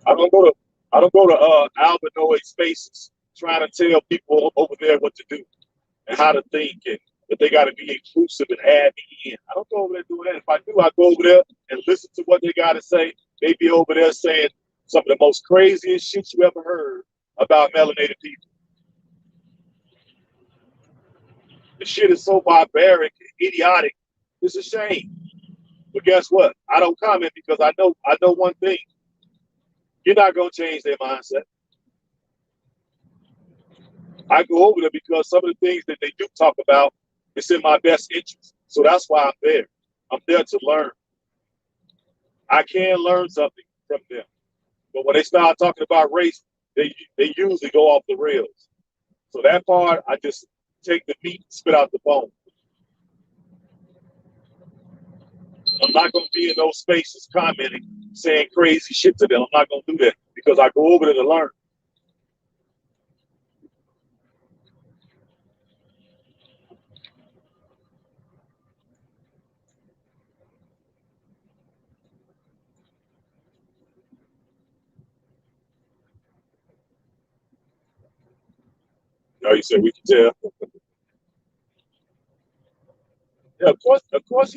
I don't go to I don't go to Albanoid spaces trying to tell people over there what to do and how to think and that they got to be inclusive and add me in. I don't go over there doing that. If I do, I go over there and listen to what they got to say. They be over there saying some of the most craziest shit you ever heard about melanated people. The shit is so barbaric and idiotic. It's a shame. But guess what? I don't comment because I know one thing. You're not gonna change their mindset. I go over there because some of the things that they do talk about is in my best interest. So that's why I'm there. I'm there to learn. I can learn something from them. But when they start talking about race, they usually go off the rails. So that part, I just take the meat, spit out the bone. I'm not going to be in those spaces commenting, saying crazy shit to them. I'm not going to do that because I go over there to learn. You know, you said we can tell. Yeah, of course,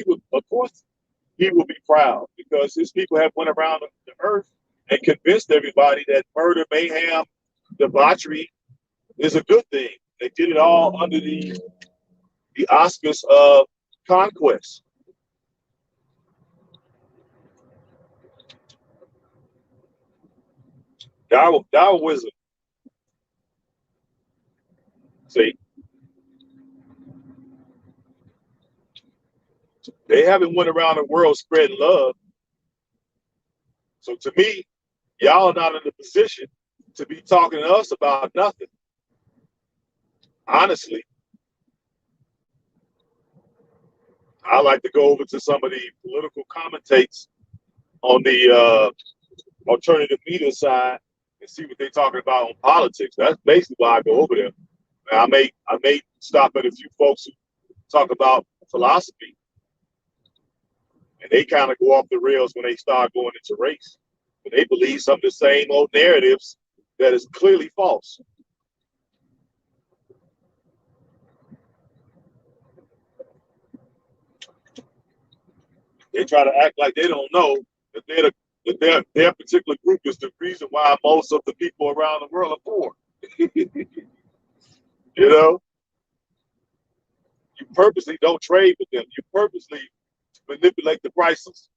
he would be proud because his people have went around the earth and convinced everybody that murder, mayhem, debauchery is a good thing. They did it all under the auspice of conquest. Darwinism. See, they haven't went around the world spreading love. So to me, y'all are not in a position to be talking to us about nothing. Honestly, I like to go over to some of the political commentates on the alternative media side and see what they're talking about on politics. That's basically why I go over there. And I may stop at a few folks who talk about philosophy. And they kind of go off the rails when they start going into race. But they believe some of the same old narratives that is clearly false. They try to act like they don't know that their particular group is the reason why most of the people around the world are poor. You know, you purposely don't trade with them. You purposely manipulate the prices.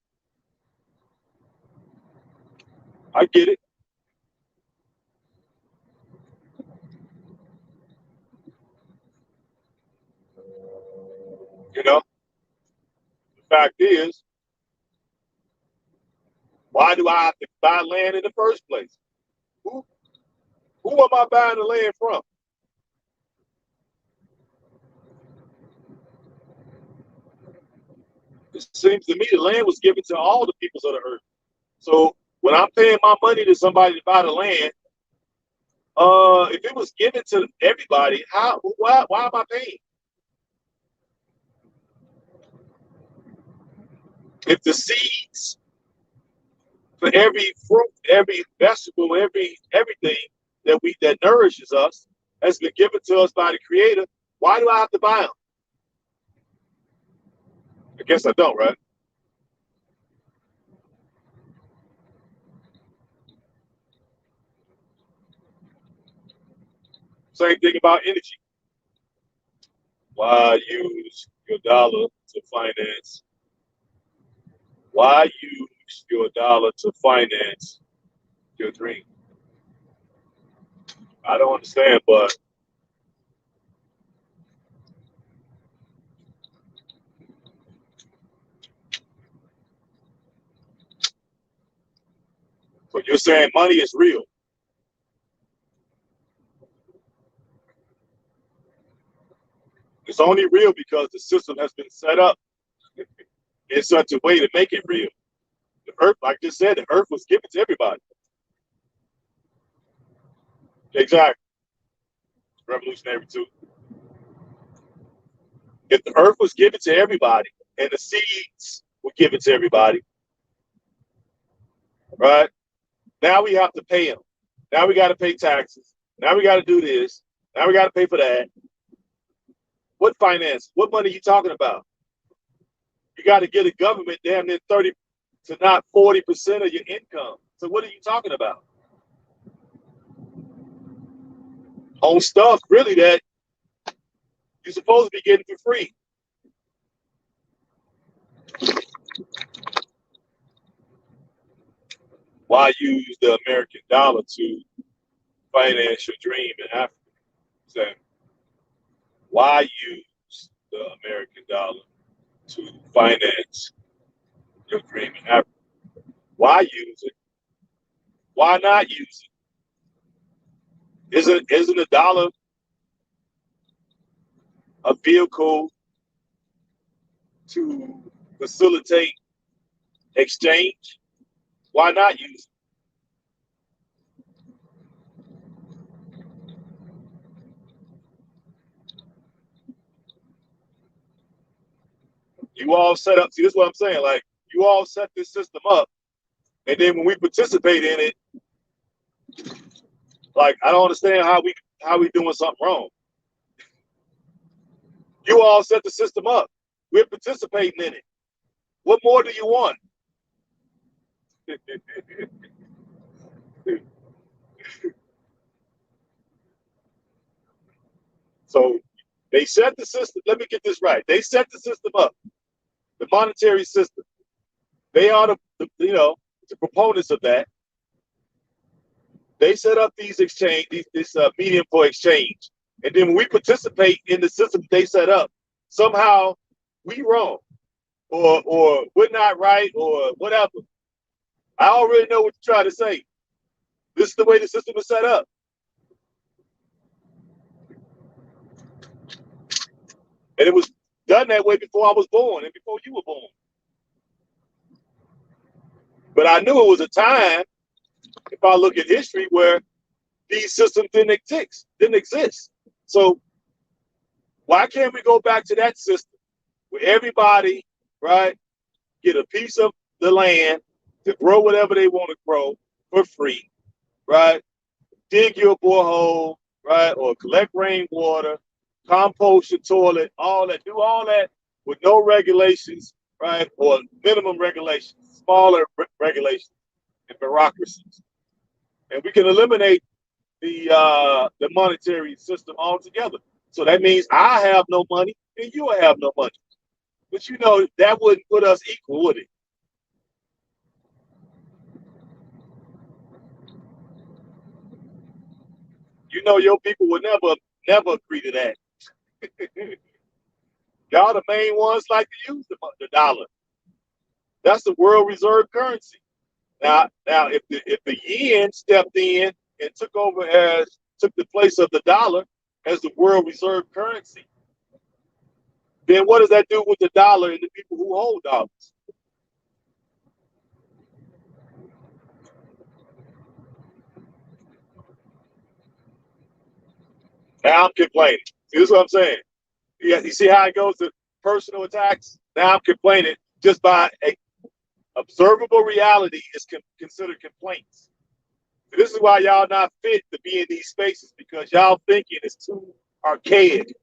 I get it. You know, the fact is, why do I have to buy land in the first place? Who who am I buying the land from? It seems to me the land was given to all the peoples of the earth. So when I'm paying my money to somebody to buy the land, if it was given to everybody, why am I paying? If the seeds for every fruit, every vegetable, everything that nourishes us has been given to us by the Creator, why do I have to buy them? I guess I don't, right? Same thing about energy. Why use your dollar to finance? Why use your dollar to finance your dream? I don't understand, but so you're saying money is real. It's only real because the system has been set up in such a way to make it real. The earth, like I just said, the earth was given to everybody. Exactly. Revolutionary too. If the earth was given to everybody and the seeds were given to everybody, right? Now we have to pay them. Now we got to pay taxes. Now we got to do this. Now we got to pay for that. What finance? What money are you talking about? You got to get a government damn near 30 to not 40% of your income. So what are you talking about? On stuff really that you're supposed to be getting for free. Why use the American dollar to finance your dream in Africa? So why use the American dollar to finance your dream in Africa? Why use it? Why not use it? Isn't a dollar a vehicle to facilitate exchange? Why not use it? You all set up. See, this is what I'm saying. Like you all set this system up, and then when we participate in it, like I don't understand how we doing something wrong. You all set the system up. We're participating in it. What more do you want? So they set the system. Let me get this right. They set the system up, the monetary system. They are the proponents of that. They set up these exchange, this medium for exchange, and then when we participate in the system they set up, somehow we wrong, or we're not right, or whatever. I already know what you're trying to say. This is the way the system is set up, and it was done that way before I was born and before you were born. But I knew it was a time, if I look at history, where these systems didn't exist. So why can't we go back to that system where everybody, right, get a piece of the land to grow whatever they want to grow for free, right? Dig your borehole, right? Or collect rainwater, compost your toilet, all that. Do all that with no regulations, right? Or minimum regulations, smaller regulations and bureaucracies. And we can eliminate the monetary system altogether. So that means I have no money and you have no money. But you know that wouldn't put us equal, would it? You know your people would never agree to that. Y'all the main ones like to use the dollar. That's the world reserve currency. Now, if the yen stepped in and took the place of the dollar as the world reserve currency, then what does that do with the dollar and the people who hold dollars? Now I'm complaining. See, this is what I'm saying. Yeah, you see how it goes to personal attacks? Now I'm complaining just by observable reality is considered complaints. This is why y'all not fit to be in these spaces because y'all thinking is too archaic.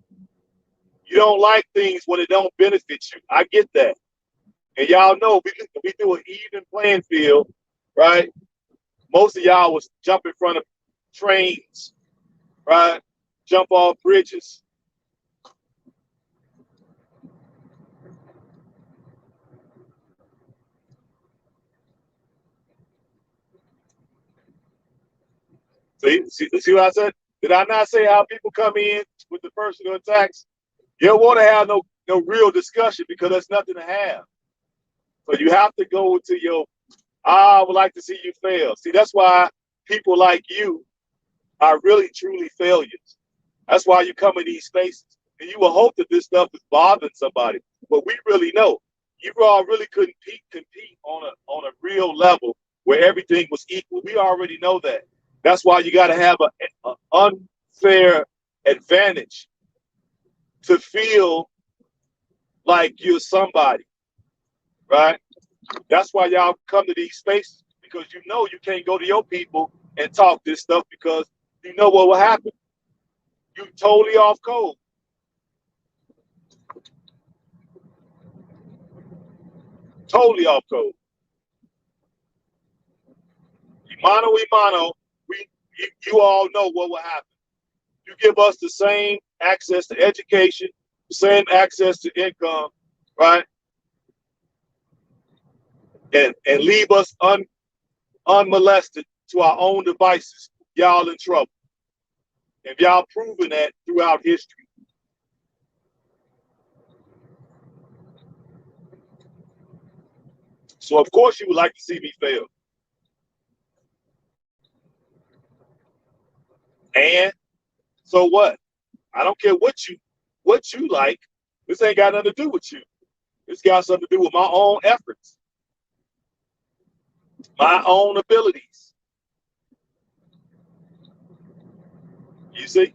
You don't like things when it don't benefit you. I get that. And y'all know we do an even playing field, right? Most of y'all was jump in front of trains, right? Jump off bridges. See what I said? Did I not say how people come in with the personal attacks? You don't want to have no real discussion because there's nothing to have. So you have to go to your, I would like to see you fail. See, that's why people like you are really truly failures. That's why you come in these spaces. And you will hope that this stuff is bothering somebody. But we really know you all really couldn't compete on a real level where everything was equal. We already know that. That's why you got to have an unfair advantage to feel like you're somebody, right? That's why y'all come to these spaces because you know you can't go to your people and talk this stuff because you know what will happen. You totally off code. Totally off code. Imano, you all know what will happen. You give us the same access to education, the same access to income, right? And leave us unmolested to our own devices. Y'all in trouble. And y'all proven that throughout history. So of course you would like to see me fail. And so what? I don't care what you like. This ain't got nothing to do with you. This got something to do with my own efforts, my own abilities. You see?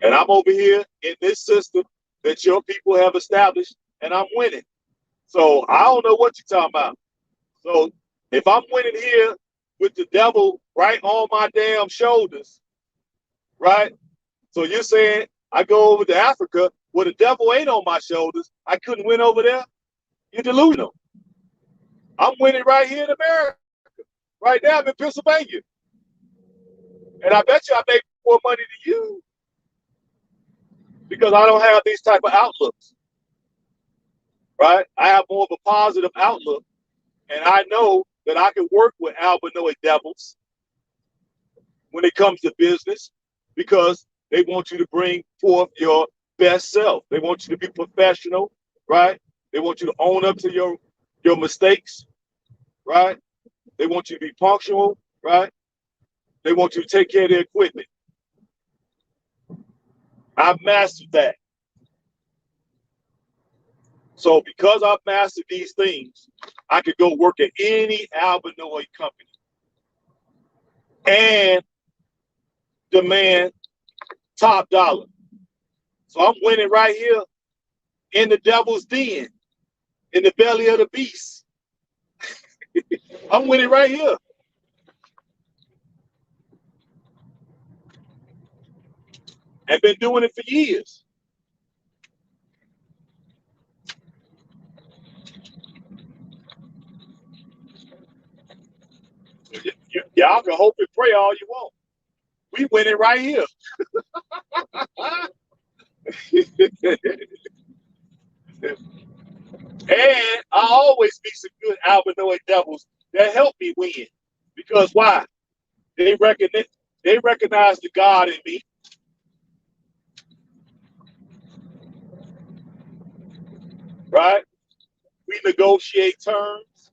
And I'm over here in this system that your people have established, and I'm winning. So I don't know what you're talking about. So if I'm winning here with the devil right on my damn shoulders, right? So you're saying I go over to Africa where the devil ain't on my shoulders, I couldn't win over there? You're delusional. I'm winning right here in America. Right now I'm in Pennsylvania. And I bet you I make more money than you because I don't have these type of outlooks, right? I have more of a positive outlook. And I know that I can work with albinoid devils when it comes to business because they want you to bring forth your best self. They want you to be professional, right? They want you to own up to your mistakes, right? They want you to be punctual, right? They want you to take care of their equipment. I've mastered that. So because I've mastered these things, I could go work at any albinoid company and demand top dollar. So I'm winning right here in the devil's den in the belly of the beast. I'm winning right here. And been doing it for years. Y'all can hope and pray all you want. We winning right here. And I always meet some good albinoid devils that help me win. Because why? They recognize the God in me. Right? We negotiate terms.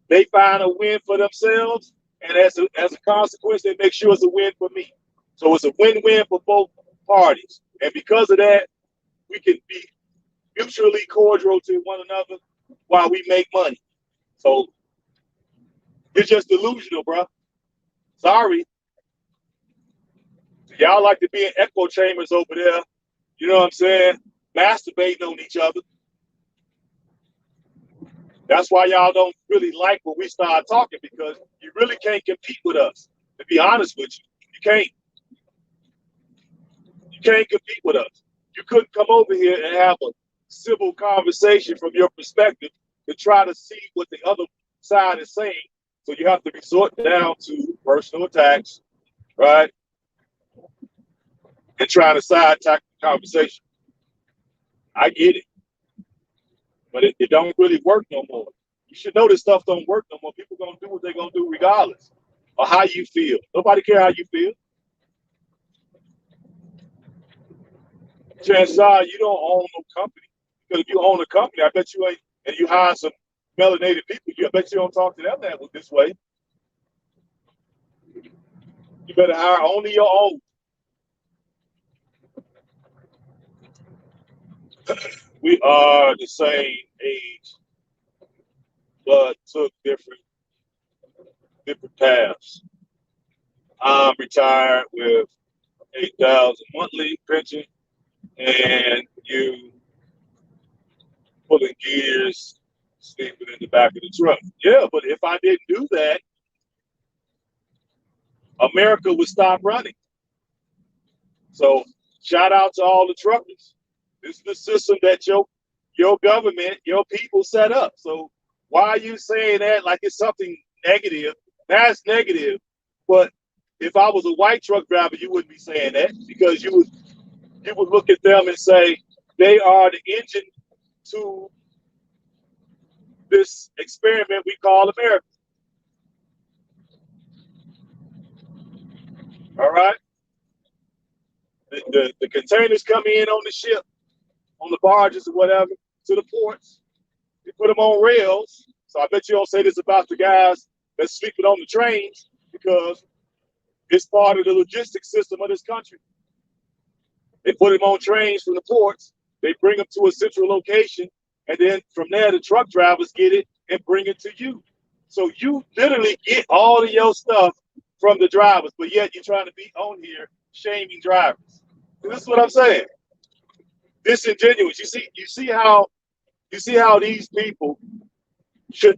They find a win for themselves. And as a consequence, they make sure it's a win for me. So it's a win-win for both parties. And because of that, we can be mutually cordial to one another while we make money. So it's just delusional, bro. Sorry. Y'all like to be in echo chambers over there, you know what I'm saying? Masturbating on each other. That's why y'all don't really like when we start talking, because you really can't compete with us. To be honest with you, you can't. You can't compete with us. You couldn't come over here and have a civil conversation from your perspective to try to see what the other side is saying. So you have to resort down to personal attacks, right? And trying to side attack the conversation. I get it, but it don't really work no more. You should know this stuff don't work no more. People gonna do what they're gonna do regardless of how you feel. Nobody care how you feel. Chances are you don't own no company. Because if you own a company, I bet you ain't, and you hire some melanated people, I bet you don't talk to them this way. You better hire only your own. We are the same age, but took different paths. I'm retired with 8,000 monthly pension, and you pulling gears, sleeping in the back of the truck. Yeah, but if I didn't do that, America would stop running. So shout out to all the truckers. This is the system that your government, your people set up. So why are you saying that like it's something negative? That's negative. But if I was a white truck driver, you wouldn't be saying that, because you would look at them and say they are the engine to this experiment we call America. All right. The containers come in on the ship, on the barges or whatever, to the ports. They put them on rails. So I bet you don't say this about the guys that's sleeping on the trains, because it's part of the logistics system of this country. They put them on trains from the ports. They bring them to a central location. And then from there, the truck drivers get it and bring it to you. So you literally get all of your stuff from the drivers, but yet you're trying to be on here shaming drivers. And this is what I'm saying. Disingenuous. You see how these people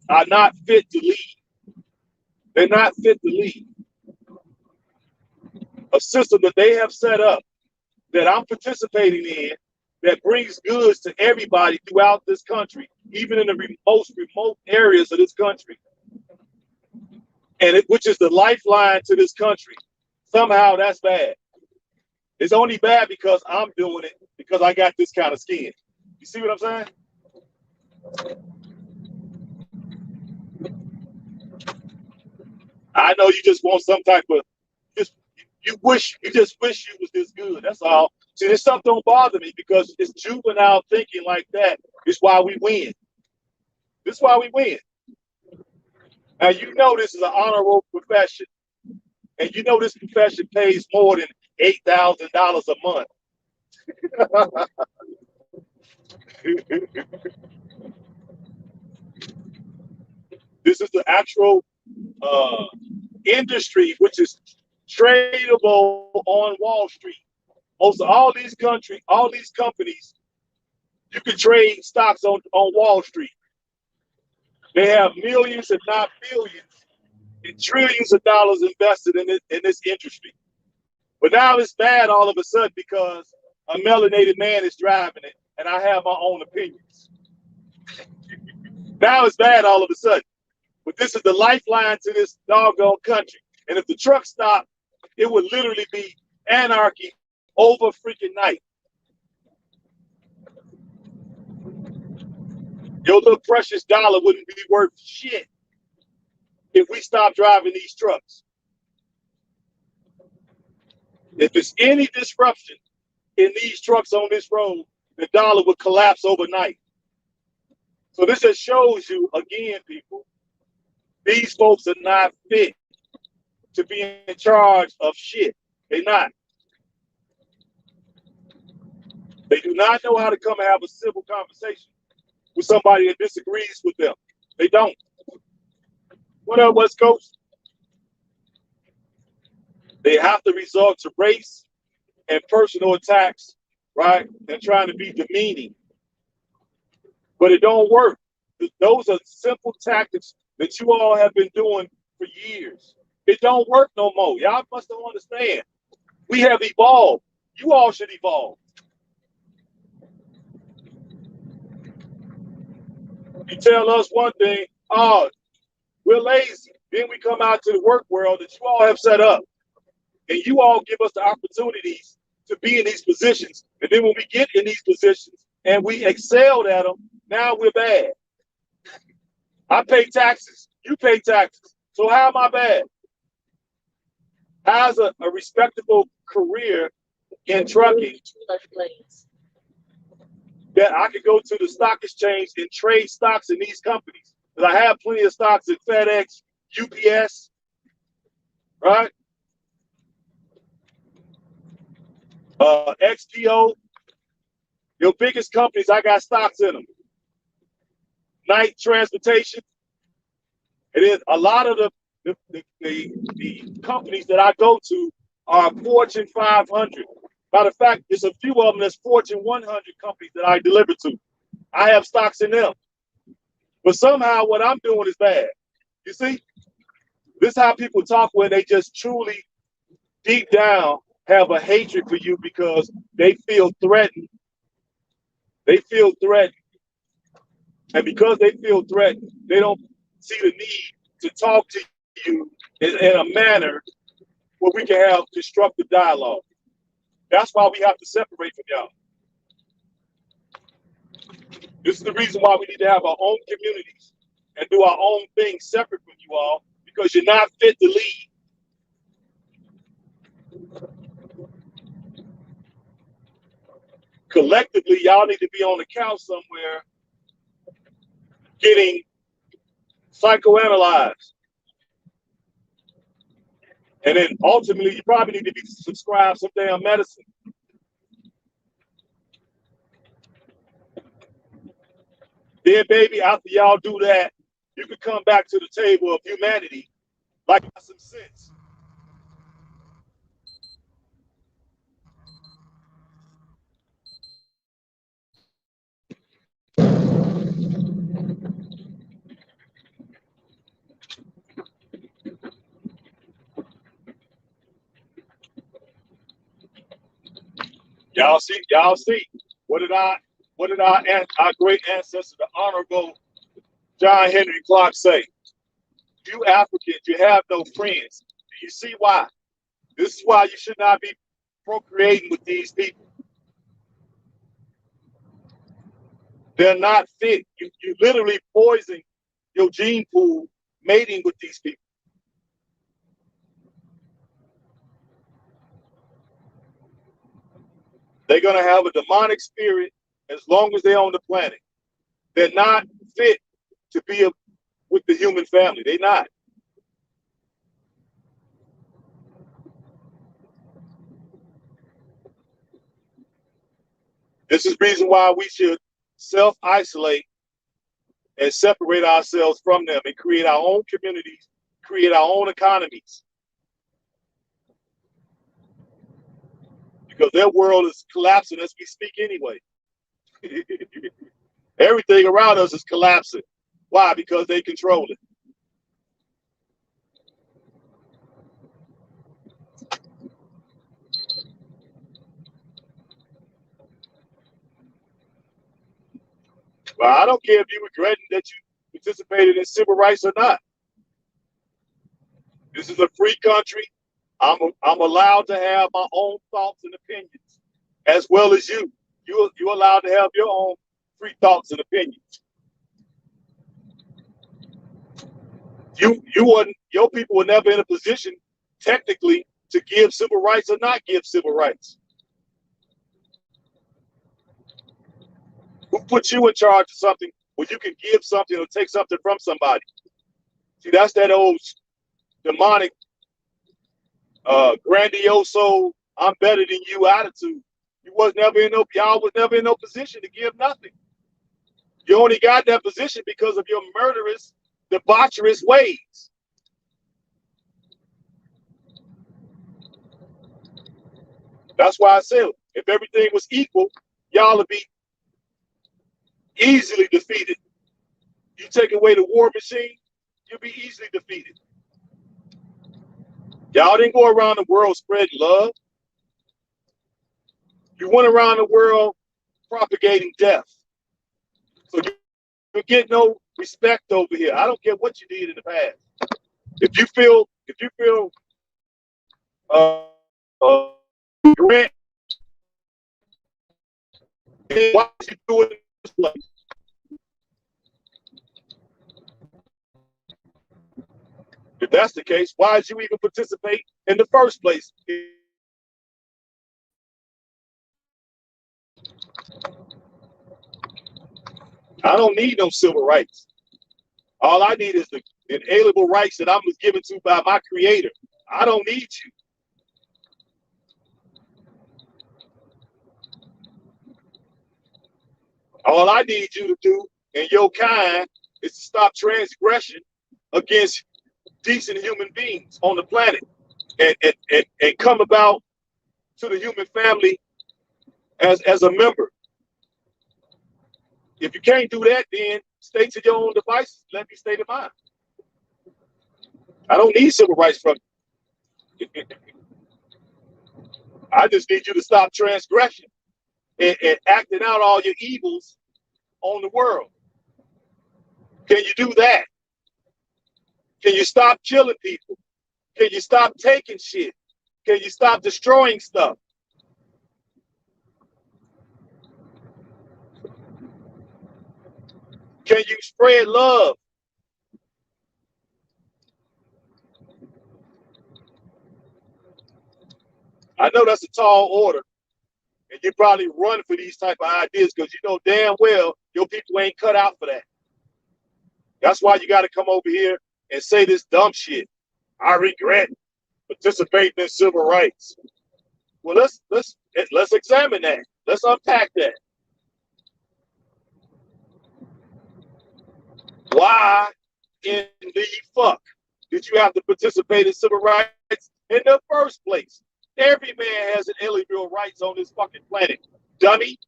are not fit to lead. They're not fit to lead. A system that they have set up, that I'm participating in, that brings goods to everybody throughout this country, even in the most remote areas of this country, and which is the lifeline to this country. Somehow that's bad. It's only bad because I'm doing it, because I got this kind of skin. You see what I'm saying? I know you just want some type of, you just wish you was this good. That's all. See, this stuff don't bother me, because it's juvenile thinking like that. It's why we win. This is why we win. Now, you know this is an honorable profession, and you know this profession pays more than $8,000 a month. This is the actual industry, which is tradable on Wall Street. Most of all these companies You can trade stocks on Wall Street. They have millions, if not billions, and trillions of dollars invested in this industry. But now it's bad all of a sudden because a melanated man is driving it, and I have my own opinions. Now it's bad all of a sudden. But this is the lifeline to this doggone country. And if the truck stopped, it would literally be anarchy over freaking night. Your little precious dollar wouldn't be worth shit if we stopped driving these trucks. If there's any disruption in these trucks on this road, the dollar would collapse overnight. So this just shows you, again, people, these folks are not fit to be in charge of shit. They're not. They do not know how to come and have a civil conversation with somebody that disagrees with them. They don't. What up, West Coast? They have to resort to race and personal attacks, right? And trying to be demeaning. But it don't work. Those are simple tactics that you all have been doing for years. It don't work no more. Y'all must don't understand. We have evolved. You all should evolve. You tell us one thing, oh, we're lazy. Then we come out to the work world that you all have set up. And you all give us the opportunities to be in these positions. And then when we get in these positions and we excelled at them, now we're bad. I pay taxes. You pay taxes. So how am I bad? How's a respectable career in trucking that I could go to the stock exchange and trade stocks in these companies? Because I have plenty of stocks in FedEx, UPS, right? XPO, your biggest companies, I got stocks in them. Knight Transportation. It is a lot of the companies that I go to are Fortune 500. Matter of fact, there's a few of them that's Fortune 100 companies that I deliver to. I have stocks in them. But somehow what I'm doing is bad. You see? This is how people talk when they just truly, deep down, have a hatred for you because they feel threatened. They feel threatened. And because they feel threatened, they don't see the need to talk to you in a manner where we can have constructive dialogue. That's why we have to separate from y'all. This is the reason why we need to have our own communities and do our own thing separate from you all, because you're not fit to lead. Collectively, y'all need to be on the couch somewhere getting psychoanalyzed. And then ultimately, you probably need to be subscribed some damn medicine. Then, baby, after y'all do that, you can come back to the table of humanity like some sense. Y'all see. What did our great ancestor, the Honorable John Henry Clark, say? You Africans, you have no friends. Do you see why? This is why you should not be procreating with these people. They're not fit. You literally poison your gene pool mating with these people. They're going to have a demonic spirit as long as they're on the planet. They're not fit to be with the human family. They're not. This is the reason why we should self-isolate and separate ourselves from them and create our own communities, create our own economies. Because their world is collapsing as we speak anyway. Everything around us is collapsing. Why? Because they control it. Well, I don't care if you regretting that you participated in civil rights or not. This is a free country. I'm allowed to have my own thoughts and opinions, as well as you. You're allowed to have your own free thoughts and opinions. Your people were never in a position, technically, to give civil rights or not give civil rights. Who put you in charge of something where you can give something or take something from somebody? See, that's that old demonic, grandioso, I'm better than you attitude. Y'all was never in no position to give nothing. You only got that position because of your murderous, debaucherous ways. That's why I said, if everything was equal, y'all would be easily defeated. You take away the war machine, you'll be easily defeated. Y'all didn't go around the world spreading love. You went around the world propagating death. So you get no respect over here. I don't care what you did in the past. If you feel grant, why did you do it in this place? If that's the case, why did you even participate in the first place? I don't need no civil rights. All I need is the inalienable rights that I was given to by my creator. I don't need you. All I need you to do and your kind is to stop transgression against decent human beings on the planet and come about to the human family as a member. If you can't do that, then stay to your own devices. Let me stay to mine. I don't need civil rights from you. I just need you to stop transgression and acting out all your evils on the world. Can you do that? Can you stop killing people? Can you stop taking shit? Can you stop destroying stuff? Can you spread love? I know that's a tall order, and you probably run for these type of ideas because you know damn well your people ain't cut out for that. That's why you got to come over here and say this dumb shit. I regret participating in civil rights. Well, let's examine that. Let's unpack that. Why in the fuck did you have to participate in civil rights in the first place? Every man has inalienable rights on this fucking planet, dummy.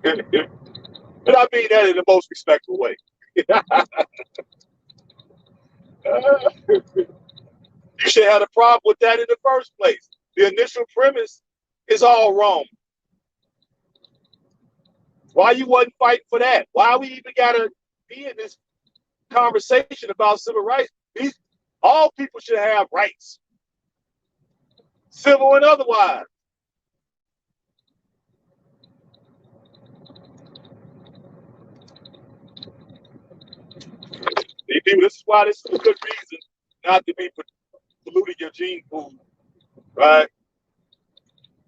And I mean that in the most respectful way. You should have a problem with that in the first place. The initial premise is all wrong. Why you wasn't fighting for that? Why we even gotta be in this conversation about civil rights? All people should have rights, civil and otherwise. People, this is why this is a good reason not to be polluting your gene pool, right?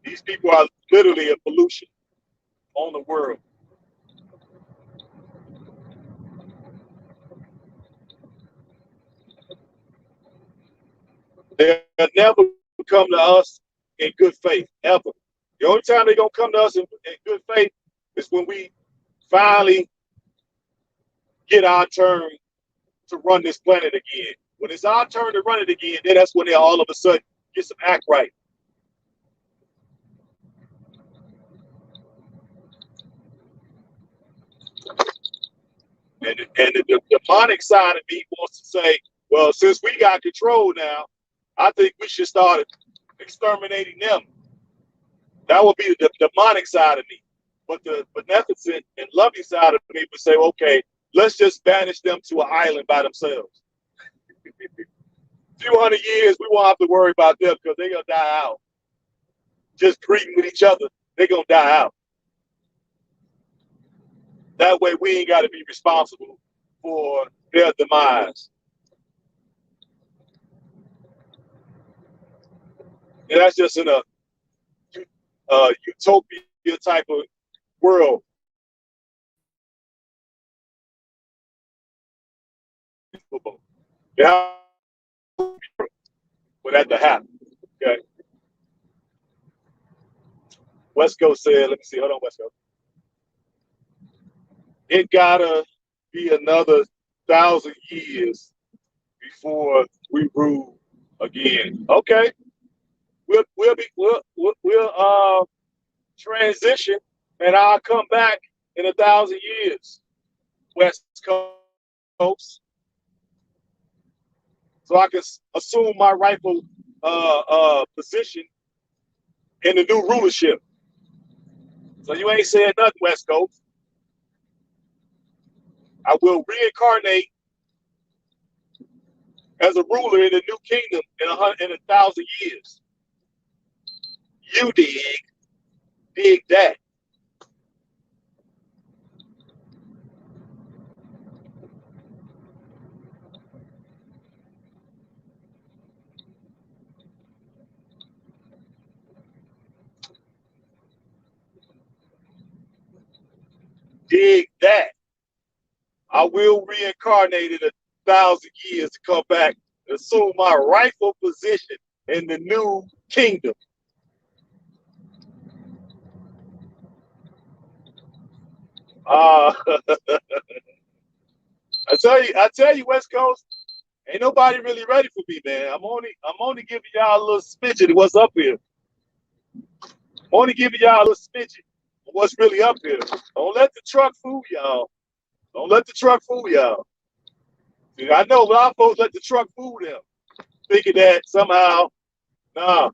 These people are literally a pollution on the world. They'll never come to us in good faith, ever. The only time they're going to come to us in good faith is when we finally get our turn to run this planet again. When it's our turn to run it again, then that's when they all of a sudden get some act right. And the demonic side of me wants to say, well, since we got control now, I think we should start exterminating them. That would be the demonic side of me. But the beneficent and loving side of me would say, okay, let's just banish them to an island by themselves. Few hundred years, we won't have to worry about them because they're going to die out. Just breeding with each other, they're going to die out. That way, we ain't got to be responsible for their demise. And that's just in a utopia type of world. Yeah, for that to happen. Okay. West Coast said, let me see, hold on, West Coast. It gotta be another 1,000 years before we rule again. Okay. We'll transition and I'll come back in 1,000 years, West Coast. So I can assume my rightful position in the new rulership. So you ain't saying nothing, West Coast. I will reincarnate as a ruler in the new kingdom in 1,000 years. You dig that. Dig that. I will reincarnate in 1,000 years to come back and assume my rightful position in the new kingdom. I tell you, West Coast, ain't nobody really ready for me, man. I'm only giving y'all a little smidgen of what's up here. I'm only giving y'all a little smidgen of what's really up here. Don't let the truck fool y'all. Don't let the truck fool y'all. See, I know a lot of folks let the truck fool them, thinking that somehow, nah.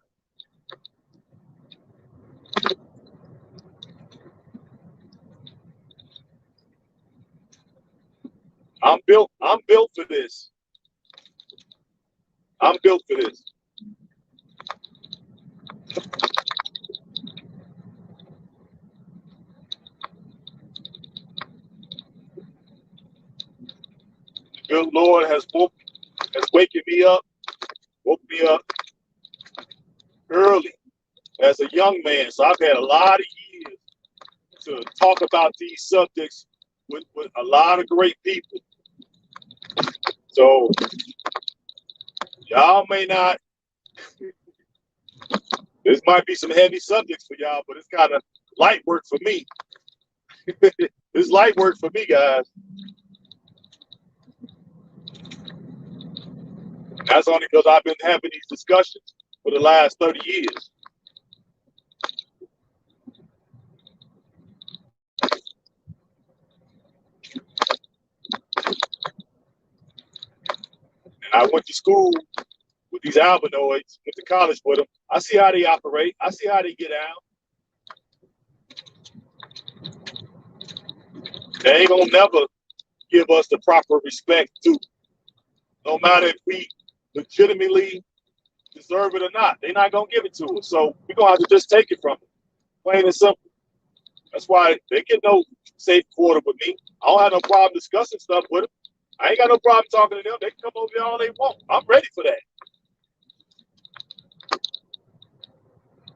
I'm built for this. I'm built for this. The good Lord has waken me up, woke me up early as a young man. So I've had a lot of years to talk about these subjects with a lot of great people. So y'all may not, this might be some heavy subjects for y'all, but it's kind of light work for me. It's light work for me, guys. That's only because I've been having these discussions for the last 30 years. And I went to school with these albinoids, went to college with them. I see how they operate. I see how they get out. They ain't gonna never give us the proper respect to, no matter if we legitimately deserve it or not. They're not gonna give it to us. So we're gonna have to just take it from them. Plain and simple. That's why they get no safe quarter with me. I don't have no problem discussing stuff with them. I ain't got no problem talking to them. They can come over here all they want. I'm ready for that.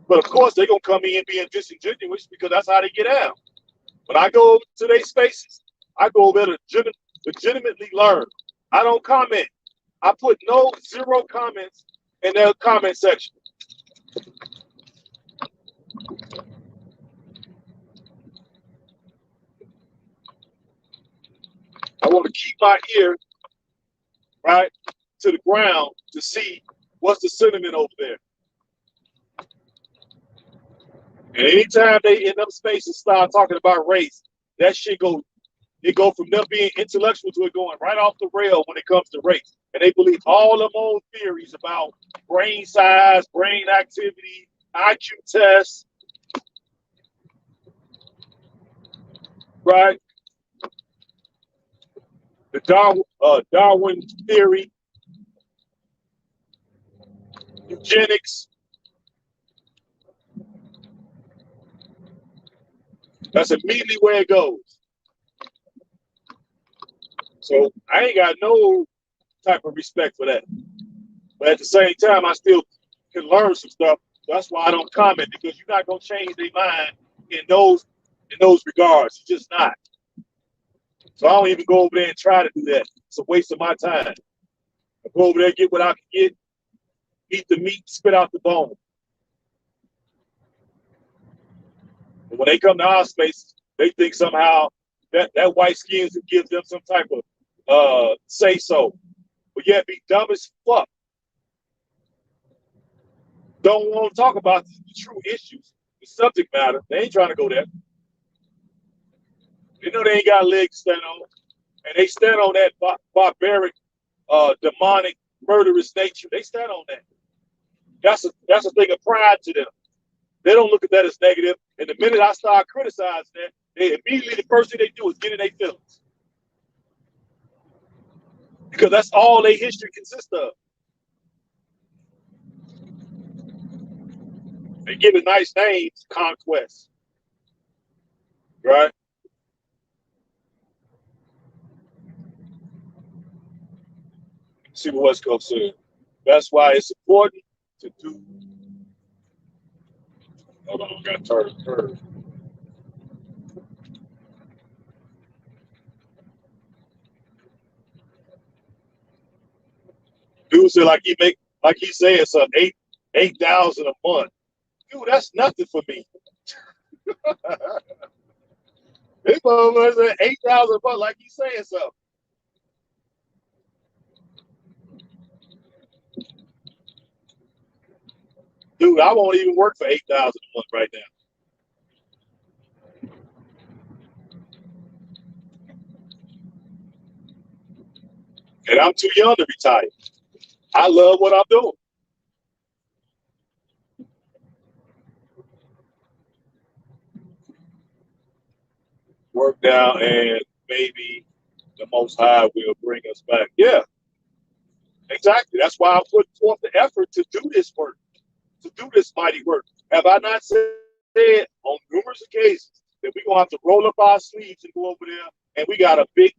But of course, they're gonna come in being disingenuous because that's how they get out. When I go to their spaces, I go over there to legitimately learn. I don't comment. I put zero comments in their comment section. I want to keep my ear right to the ground to see what's the sentiment over there. And anytime they in them spaces start talking about race, that shit go It go from them being intellectual to it going right off the rail when it comes to race. And they believe all them old theories about brain size, brain activity, IQ tests, right? The Darwin theory, eugenics. That's immediately where it goes. So I ain't got no type of respect for that. But at the same time, I still can learn some stuff. That's why I don't comment, because you're not gonna change their mind in those regards. You're just not. So I don't even go over there and try to do that. It's a waste of my time. I go over there, get what I can get, eat the meat, spit out the bone. But when they come to our space, they think somehow that white skin gives them some type of say so. But yet be dumb as fuck. Don't want to talk about the true issues, the subject matter. They ain't trying to go there. They know they ain't got legs to stand on. And they stand on that barbaric, demonic, murderous nature. They stand on that. That's a thing of pride to them. They don't look at that as negative. And the minute I start criticizing that, they immediately, the first thing they do is get in their feelings. Because that's all their history consists of. They give it nice names, conquest. Right? See what West Coast said. That's why it's important to do. Hold on, I got turn. Dude said like he said some 8,000 a month. Dude, that's nothing for me. This motherfucker said 8,000 a month, like he's saying something. Dude, I won't even work for 8,000 a month right now. And I'm too young to retire. I love what I'm doing. Work now, and maybe the Most High will bring us back. Yeah, exactly. That's why I put forth the effort to do this work, to do this mighty work. Have I not said on numerous occasions that we're going to have to roll up our sleeves and go over there, and we got a big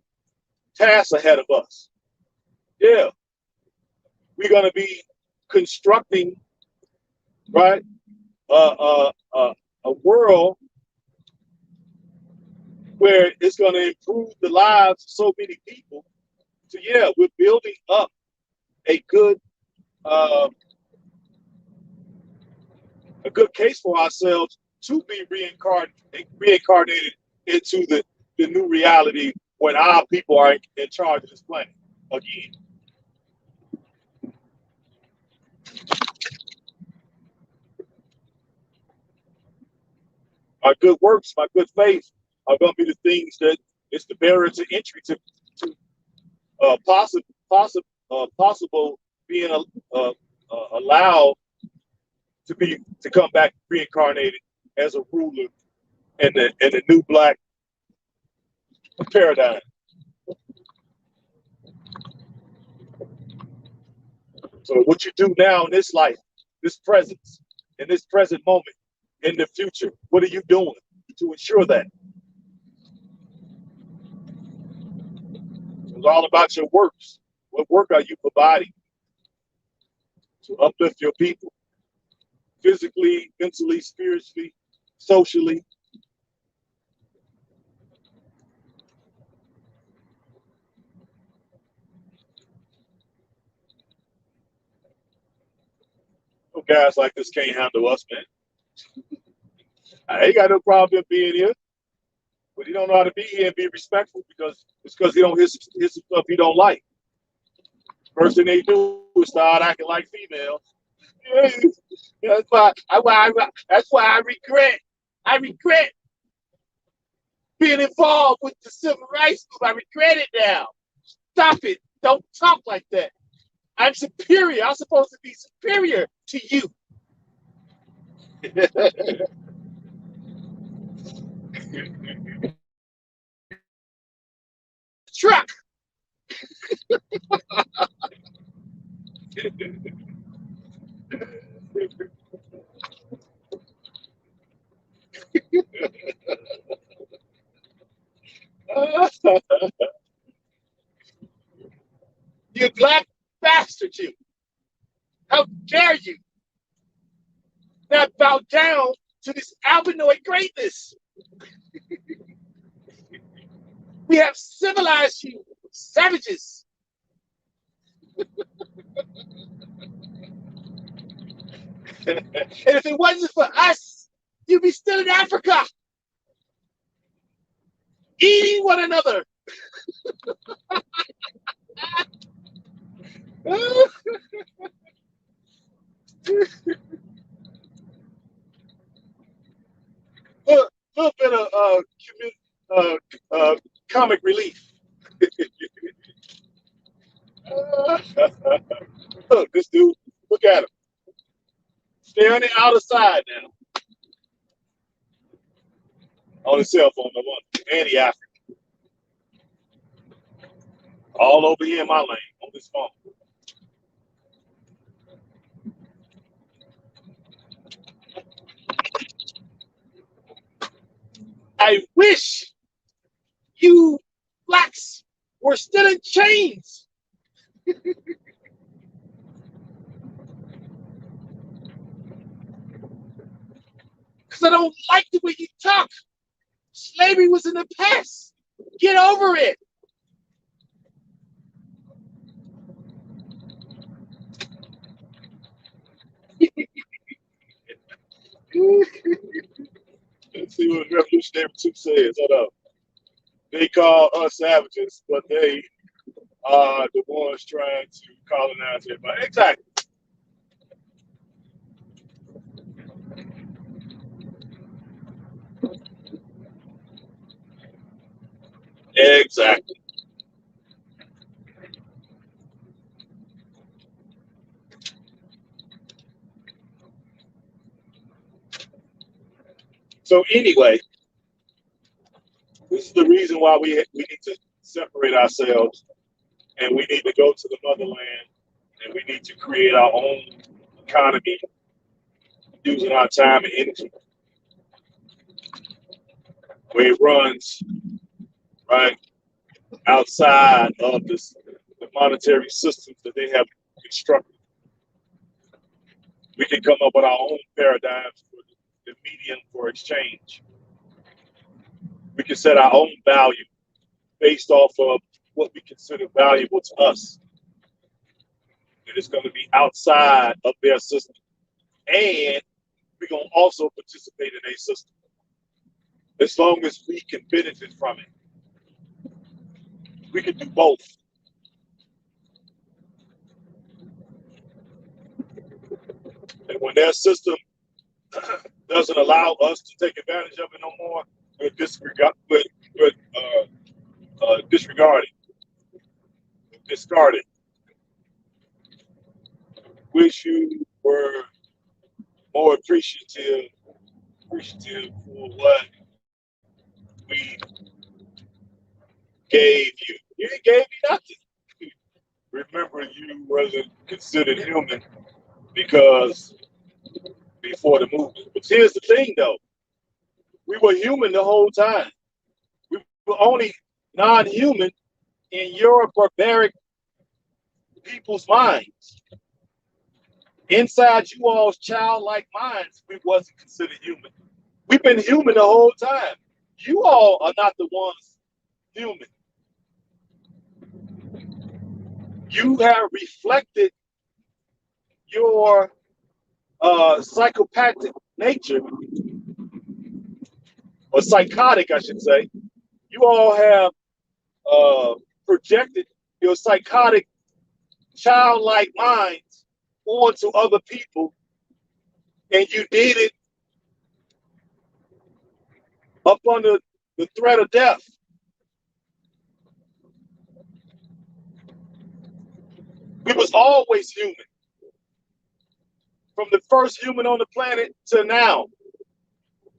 task ahead of us? Yeah. We're going to be constructing, right, a world where it's going to improve the lives of so many people. So yeah, we're building up a good case for ourselves to be reincarnated into the new reality when our people are in charge of this planet again. My good works, my good faith are going to be the things that it's the barrier to entry to possible being allowed to come back reincarnated as a ruler in the new black paradigm. So what you do now in this life, this presence, in this present moment, in the future, what are you doing to ensure that? It's all about your works. What work are you providing to uplift your people? Physically, mentally, spiritually, socially. No guys like this can't handle us, man. I ain't got no problem being here, but he don't know how to be here and be respectful because he don't hear some stuff he don't like. First thing they do is start acting like females. That's why I regret being involved with the civil rights movement. I regret it now. Stop it. Don't talk like that. I'm superior. I'm supposed to be superior to you. Truck. You black bastard, you. How dare you not bow down to this albinoid greatness? We have civilized you, savages. And if it wasn't for us, you'd be still in Africa, eating one another. A little bit of comic relief. Look, this dude, look at him. Stay on the outer side now. On his cell phone, no one. And he African. All over here in my lane, on this phone. I wish you blacks were still in chains. Because I don't like the way you talk. Slavery was in the past. Get over it. Let's see what Revolutionary 2 says. Hold up. They call us savages, but they are the ones trying to colonize everybody. Exactly. Exactly. So anyway, this is the reason why we need to separate ourselves, and we need to go to the motherland, and we need to create our own economy using our time and energy where it runs right outside of the monetary systems that they have constructed. We can come up with our own paradigms for the medium for exchange. We can set our own value based off of what we consider valuable to us. And it's going to be outside of their system. And we're going to also participate in a system as long as we can benefit from it. We can do both. And when their system doesn't allow us to take advantage of it no more, we'll disregard it. Wish you were more appreciative for what we gave you. You didn't gave me nothing. Remember, you wasn't considered human because before the movement. But here's the thing, though. We were human the whole time. We were only non-human in your barbaric people's minds. Inside you all's childlike minds, we wasn't considered human. We've been human the whole time. You all are not the ones human. You have reflected your psychopathic nature, or psychotic, I should say. You all have projected your psychotic, childlike minds onto other people, and you did it up under the threat of death. We was always human. From the first human on the planet to now.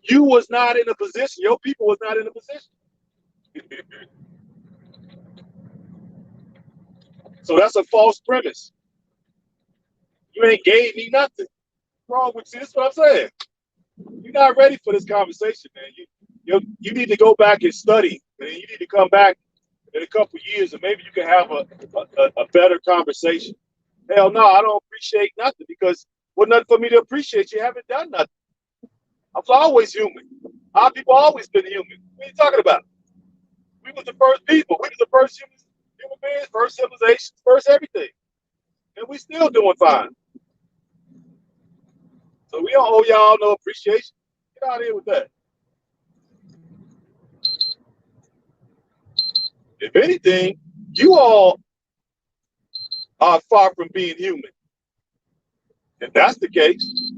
You was not in a position, your people was not in a position. So that's a false premise. You ain't gave me nothing. What's wrong with you? That's what I'm saying. You're not ready for this conversation, man. You need to go back and study, and you need to come back in a couple of years, and maybe you can have a better conversation. Hell no, I don't appreciate nothing because what nothing for me to appreciate. You haven't done nothing. I was always human. Our people always been human. What are you talking about? We was the first people. We was the first human beings, first civilizations, first everything, and we still doing fine. So we don't owe y'all no appreciation. Get out of here with that. If anything, you all are far from being human. If that's the case,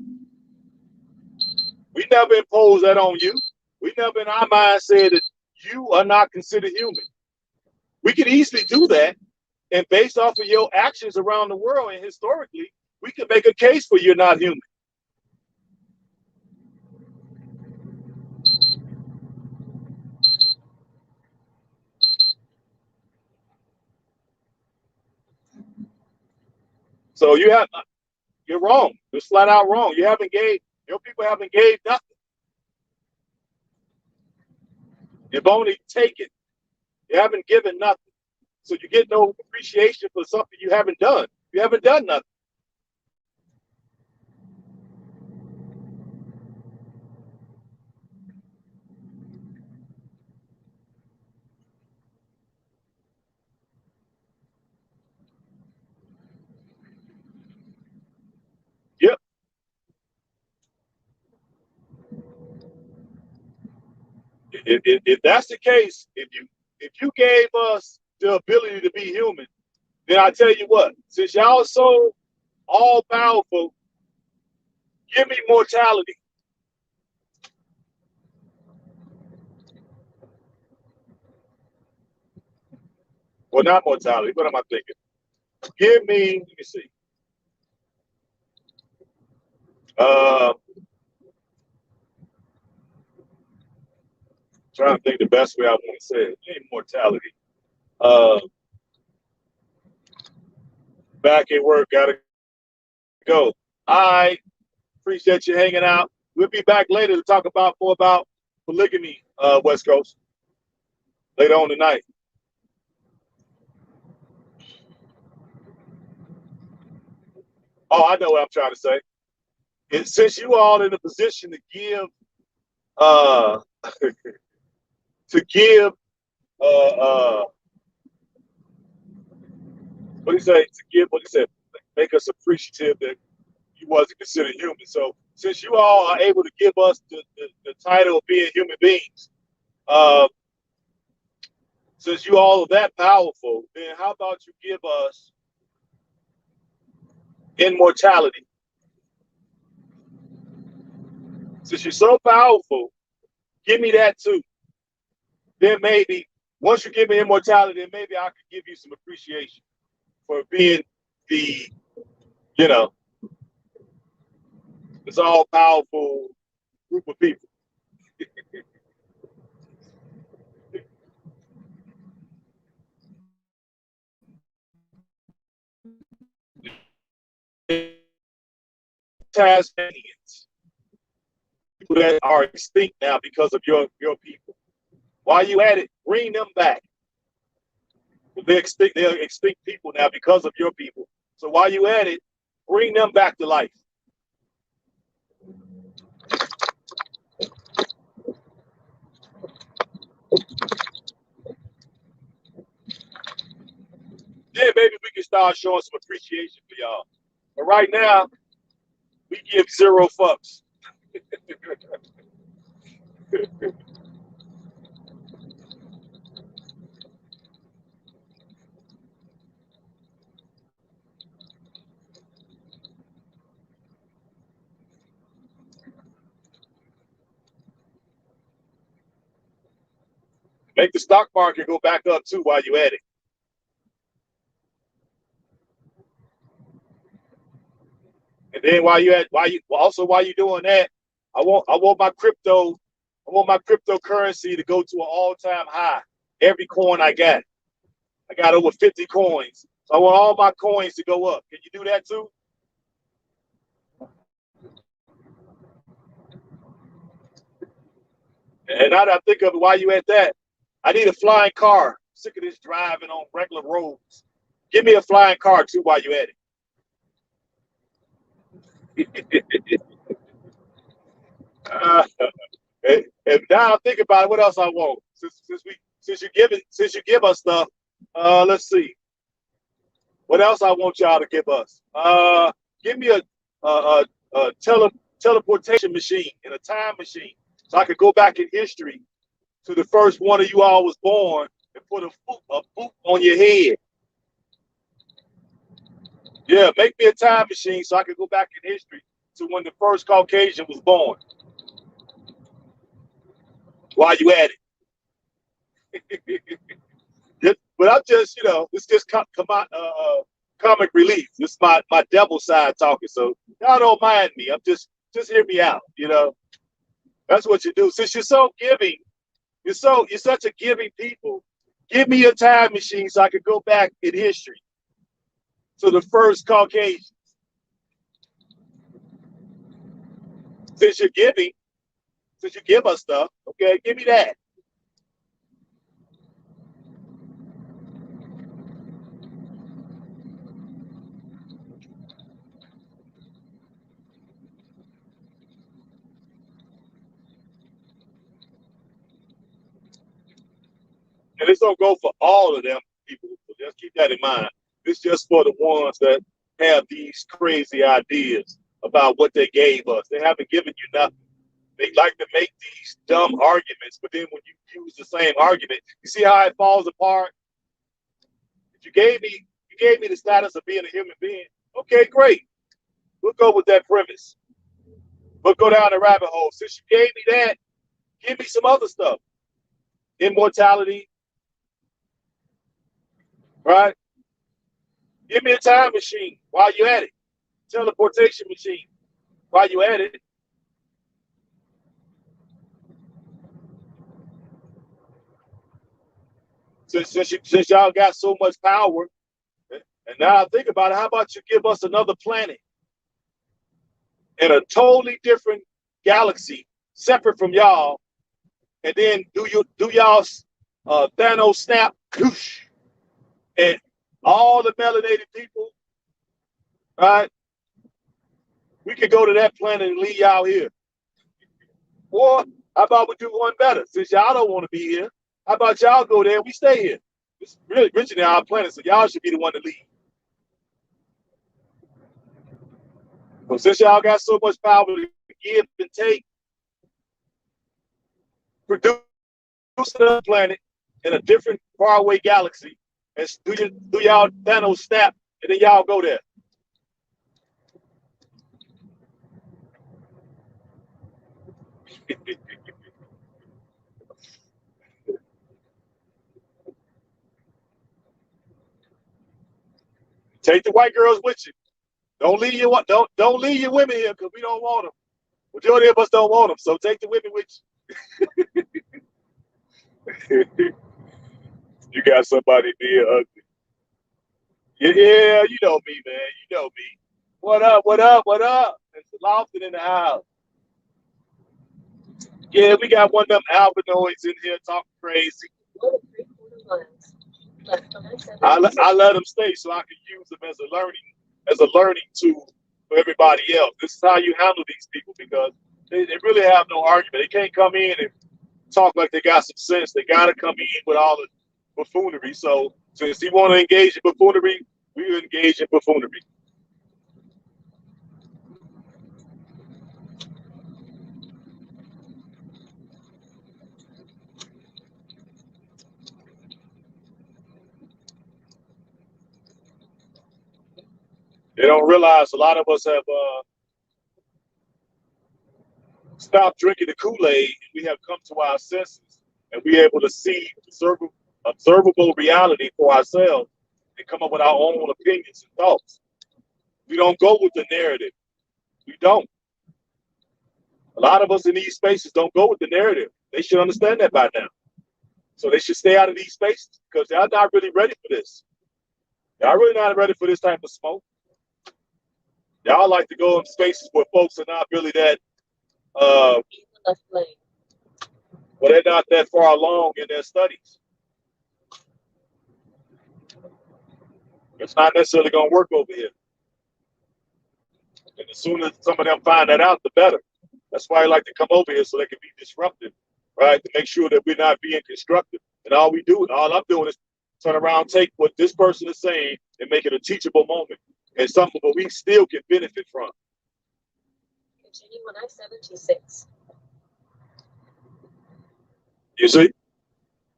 we never imposed that on you. We never in our mind said that you are not considered human. We could easily do that. And based off of your actions around the world and historically, we could make a case for you're not human. So you're wrong. You're flat out wrong. Your people haven't gave nothing. You've only taken. You haven't given nothing. So you get no appreciation for something you haven't done. You haven't done nothing. Yep. If that's the case, if you gave us the ability to be human, then I tell you what, since y'all so all powerful, give me mortality. Well, not mortality. What am I thinking? Give me. Let me see. Uh, Trying to think the best way I want to say it. Immortality. Uh, Back at work. Gotta go. I appreciate you hanging out. We'll be back later to talk about more about polygamy. West Coast later on tonight. Oh, I know what I'm trying to say. And since you all in a position to give, uh, to give, what do you say? To give, what he said, make us appreciative that you wasn't considered human. So since you all are able to give us the title of being human beings, uh, since you all are that powerful, then how about you give us immortality? Since you're so powerful, give me that too. Then maybe once you give me immortality, then maybe I could give you some appreciation for being the, you know, this all powerful group of people. Tasmanians, people that are extinct now because of your people. While you at it, bring them back. They're extinct people now because of your people. So while you at it, bring them back to life. Then maybe we can start showing some appreciation for y'all. But right now, we give zero fucks. Make the stock market go back up too while you at it. And then while you doing that, I want my cryptocurrency to go to an all-time high. Every coin I got over 50 coins. So I want all my coins to go up. Can you do that too? And now that I think of it, while you at that, I need a flying car. I'm sick of this driving on regular roads. Give me a flying car too while you at it. And now I think about it, what else I want? Since you give us stuff, let's see. What else I want y'all to give us? Give me a teleportation machine and a time machine, so I could go back in history to the first one of you all was born and put a boot on your head. Yeah, make me a time machine so I could go back in history to when the first Caucasian was born. While you at it. But I'm just, it's just comic relief. This is my devil side talking. So y'all don't mind me. I'm just hear me out. That's what you do. Since you're so giving, you're such a giving people. Give me a time machine so I could go back in history to the first Caucasian. Since you're giving, since you give us stuff, okay, give me that. And this don't go for all of them people. So just keep that in mind. This just for the ones that have these crazy ideas about what they gave us. They haven't given you nothing. They like to make these dumb arguments, but then when you use the same argument, you see how it falls apart? If you gave me the status of being a human being, okay, great. We'll go with that premise. We'll go down the rabbit hole. Since you gave me that, give me some other stuff. Immortality, right? Give me a time machine while you're at it. Teleportation machine while you're at it. Since y'all got so much power, and now I think about it, how about you give us another planet in a totally different galaxy, separate from y'all, and then do y'all's Thanos snap, whoosh, and all the melanated people, right? We could go to that planet and leave y'all here. Or how about we do one better? Since y'all don't want to be here, how about y'all go there and we stay here? It's really originally our planet, so y'all should be the one to leave. But since y'all got so much power to give and take, produce another planet in a different faraway galaxy, and do y'all Thanos snap, and then y'all go there. Take the white girls with you. Don't leave your women here because we don't want them. Majority of us don't want them, so take the women with you. You got somebody being ugly. Yeah, you know me, man. You know me. What up? What up? What up? It's Lofton in the house. Yeah, we got one of them albinoids in here talking crazy. I let them stay so I can use them as a learning tool for everybody else. This is how you handle these people because they really have no argument. They can't come in and talk like they got some sense. They got to come in with all the buffoonery. So since he want to engage in buffoonery, we engage in buffoonery. They don't realize a lot of us have stopped drinking the Kool-Aid and we have come to our senses and be able to see observable reality for ourselves and come up with our own opinions and thoughts. We don't go with the narrative. We don't. A lot of us in these spaces don't go with the narrative. They should understand that by now. So they should stay out of these spaces because they're not really ready for this. Y'all really not ready for this type of smoke. Y'all like to go in spaces where folks are not really that, well, they're not that far along in their studies. It's not necessarily going to work over here. And the sooner some of them find that out, the better. That's why I like to come over here so they can be disruptive, right? To make sure that we're not being constructive. And all I'm doing is turn around, take what this person is saying and make it a teachable moment and something that we still can benefit from. Continue on I-76. You see?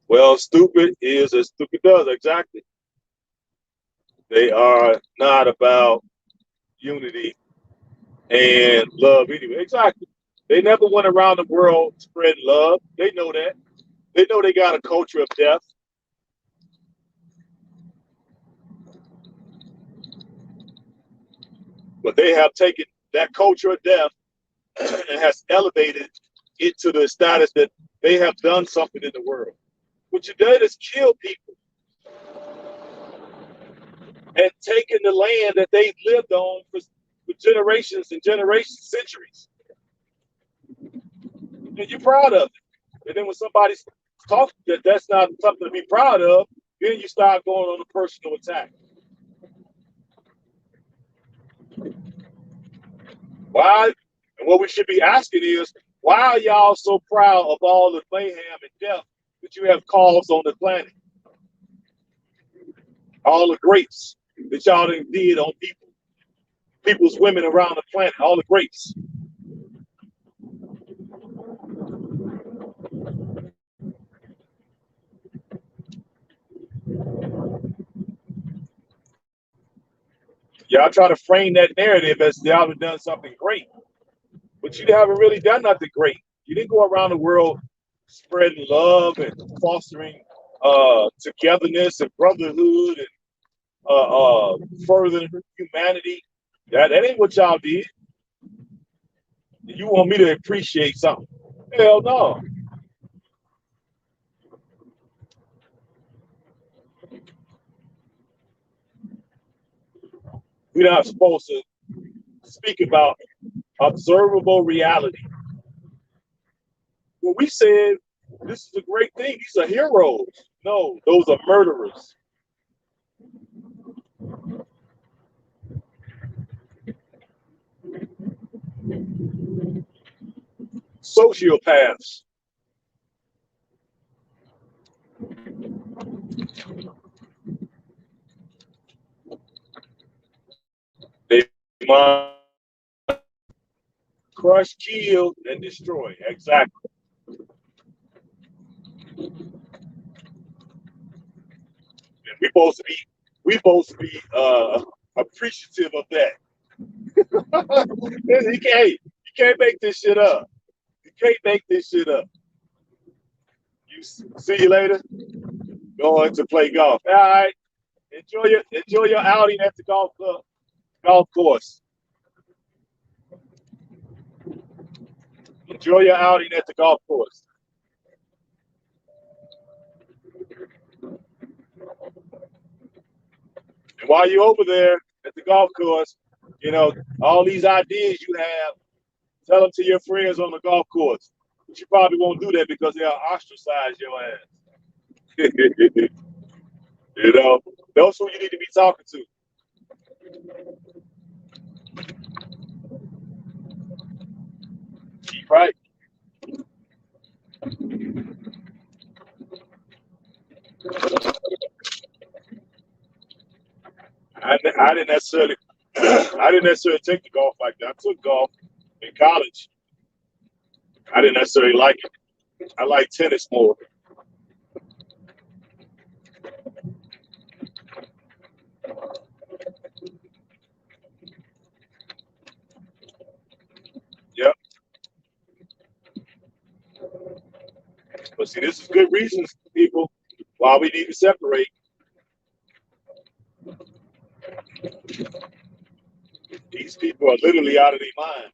Well, stupid is as stupid does, exactly. They are not about unity and love anyway. Exactly. They never went around the world spreading love. They know that. They know they got a culture of death. But they have taken that culture of death and has elevated it to the status that they have done something in the world. What you did is kill people and taken the land that they lived on for generations and generations, centuries. And you're proud of it. And then when somebody's talking that's not something to be proud of, then you start going on a personal attack. Why? And what we should be asking is, why are y'all so proud of all the mayhem and death that you have caused on the planet? All the grapes that y'all did on people's women around the planet, all the grapes. Y'all try to frame that narrative as y'all have done something great, but you haven't really done nothing great. You didn't go around the world spreading love and fostering togetherness and brotherhood and furthering humanity. That ain't what y'all did. You want me to appreciate something? Hell no. We're not supposed to speak about observable reality. When we said this is a great thing, these are heroes. No, those are murderers. Sociopaths. They want crush, kill, and destroy. Exactly. And we supposed to be appreciative of that. You can't make this shit up. You can't make this shit up. You see you later. Going to play golf. All right. Enjoy your outing at the golf course. Enjoy your outing at the golf course. And while you're over there at the golf course, all these ideas you have, tell them to your friends on the golf course. But you probably won't do that because they'll ostracize your ass. Those who you need to be talking to. Right. I didn't necessarily I didn't necessarily take the golf like that. I took golf in college. I didn't necessarily like it. I like tennis more. Yep. But see, this is good reasons, people, why we need to separate. These people are literally out of their minds.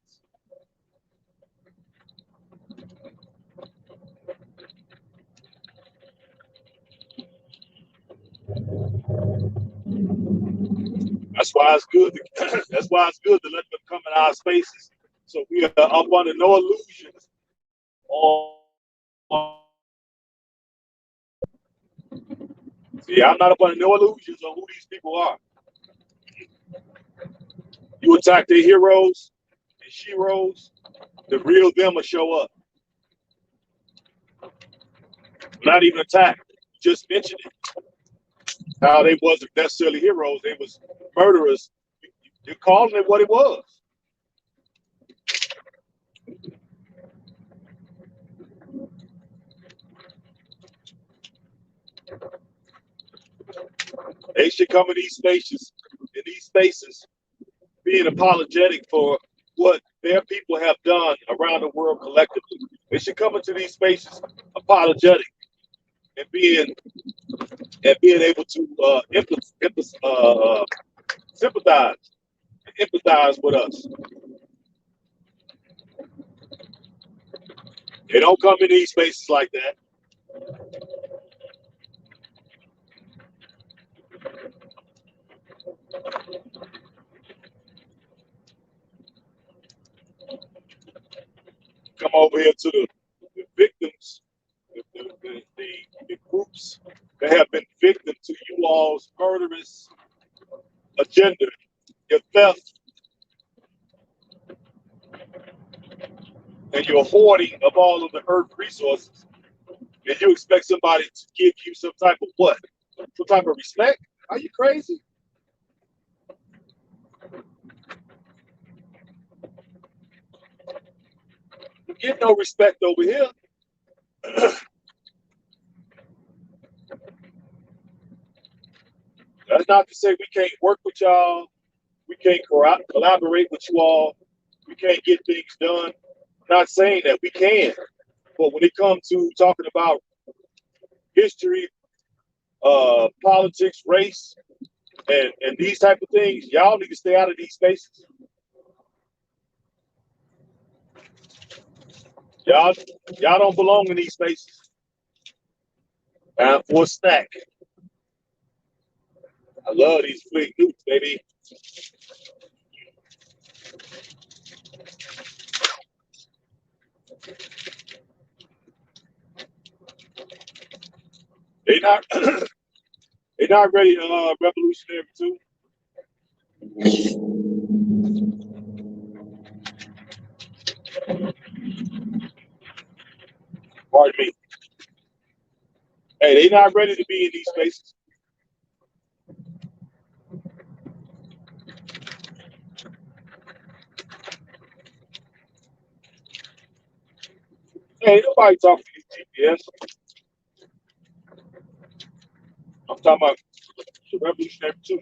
That's why it's good. That's why it's good to let them come in our spaces, so we are up under no illusions. See, I'm not up under no illusions on who these people are. You attack their heroes and sheroes, the real them will show up. Not even attack, just mention it. How they wasn't necessarily heroes, they was murderers. You're calling it what it was. They should come in these spaces, being apologetic for what their people have done around the world collectively. They should come into these spaces apologetic and being able to sympathize, empathize with us. They don't come in these spaces like that. Come over here to the victims, the groups that have been victim to you all's murderous agenda, your theft, and your hoarding of all of the earth resources. And you expect somebody to give you some type of what? Some type of respect? Are you crazy? You get no respect over here. That's not to say we can't work with y'all. We can't collaborate with you all. We can't get things done. I'm not saying that we can. But when it comes to talking about history, politics, race, and these type of things, y'all need to stay out of these spaces. Y'all, y'all don't belong in these spaces. And for a snack, I love these fleek newts, baby. They not, they not ready. Revolutionary too. Pardon me. Hey, they not ready to be in these spaces. Hey, nobody talking to you, GPS. I'm talking about the revolutionary too.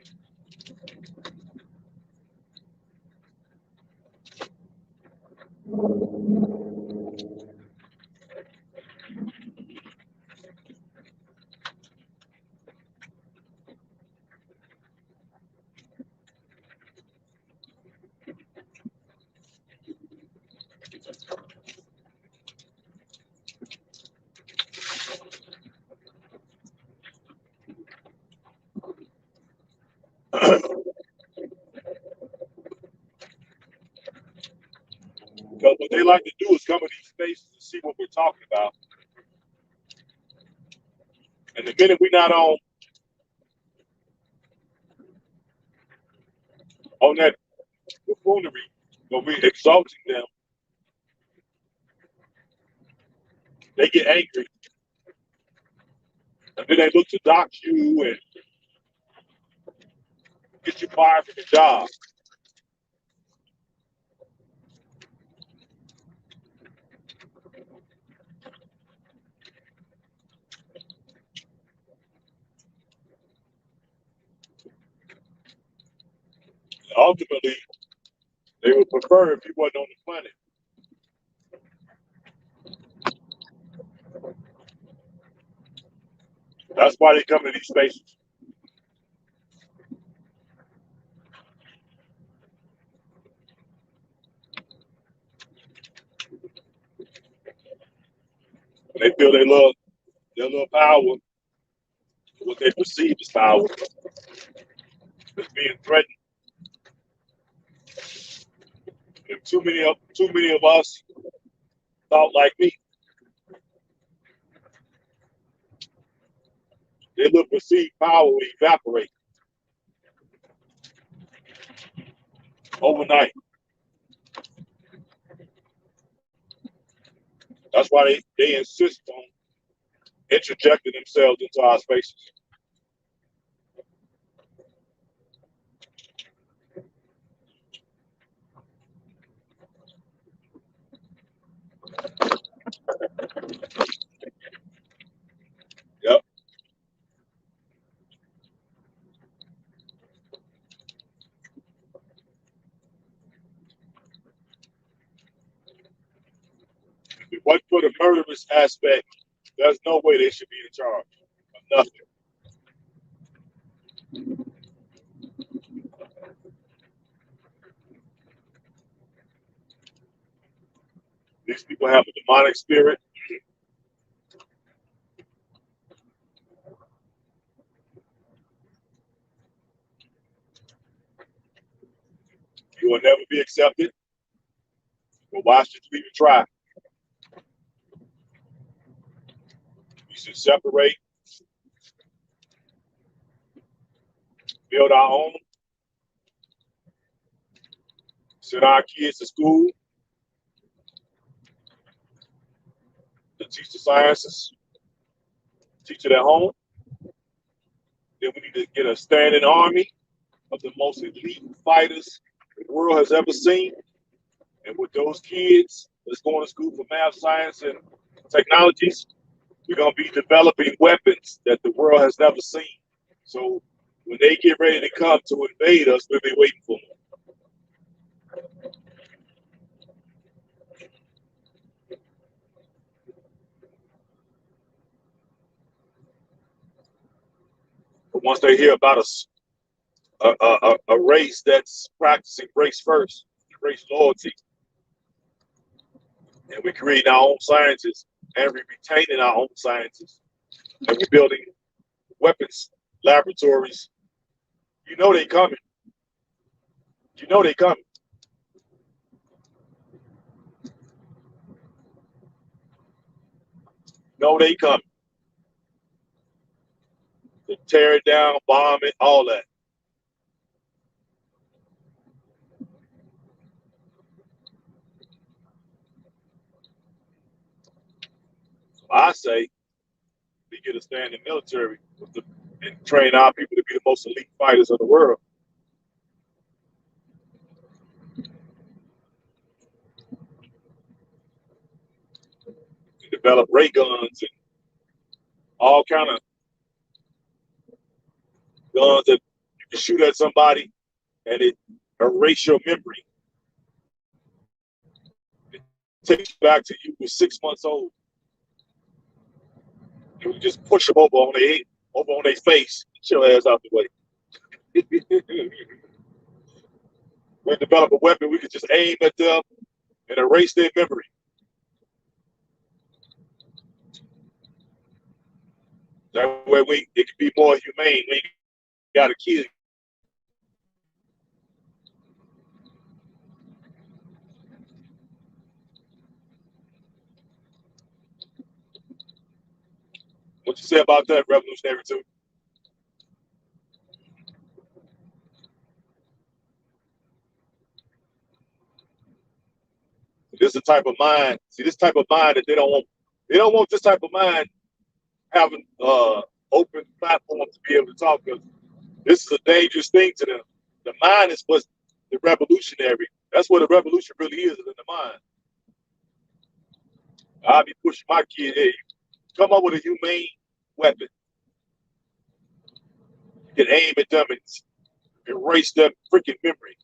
Because what they like to do is come in these spaces and see what we're talking about. And the minute we're not on that buffoonery, when we're exalting them, they get angry. And then they look to dox you and get you fired from your job. Ultimately, they would prefer if you wasn't on the planet. That's why they come to these spaces. When they feel their little power, what they perceive as power, is being threatened. If too many of us thought like me, their little perceived power will evaporate overnight. That's why they insist on interjecting themselves into our spaces. Yep. If it wasn't for the murderous aspect, there's no way they should be in charge of nothing. These people have a demonic spirit. You will never be accepted. But why should you even try? We should separate, build our own, send our kids to school to teach the sciences, teach it at home. Then we need to get a standing army of the most elite fighters the world has ever seen. And with those kids that's going to school for math, science, and technologies, we're going to be developing weapons that the world has never seen. So when they get ready to come to invade us, we'll be waiting for them. But once they hear about a race that's practicing race first, race loyalty, and we're creating our own sciences, and we're retaining our own sciences, and we're building weapons laboratories, you know they coming. You know they coming. You know they coming. To tear it down, bomb it, all that. So I say we get a stand in the military and train our people to be the most elite fighters of the world. And develop ray guns and all kind of guns that you can shoot at somebody and it erase your memory. It takes you back to you were 6 months old. You just push them over on their head, over on their face, get your ass out the way. We develop a weapon, we can just aim at them and erase their memory. That way it can be more humane. We ain't got to kill you. What you say about that, Revolutionary too? This is the type of mind. See, this type of mind that they don't want. They don't want this type of mind having open platform to be able to talk. Because this is a dangerous thing to them. The mind is what's the revolutionary. That's what a revolution really is in the mind. I'll be pushing my kid. Hey, come up with a humane weapon. You can aim at them and erase their freaking memory.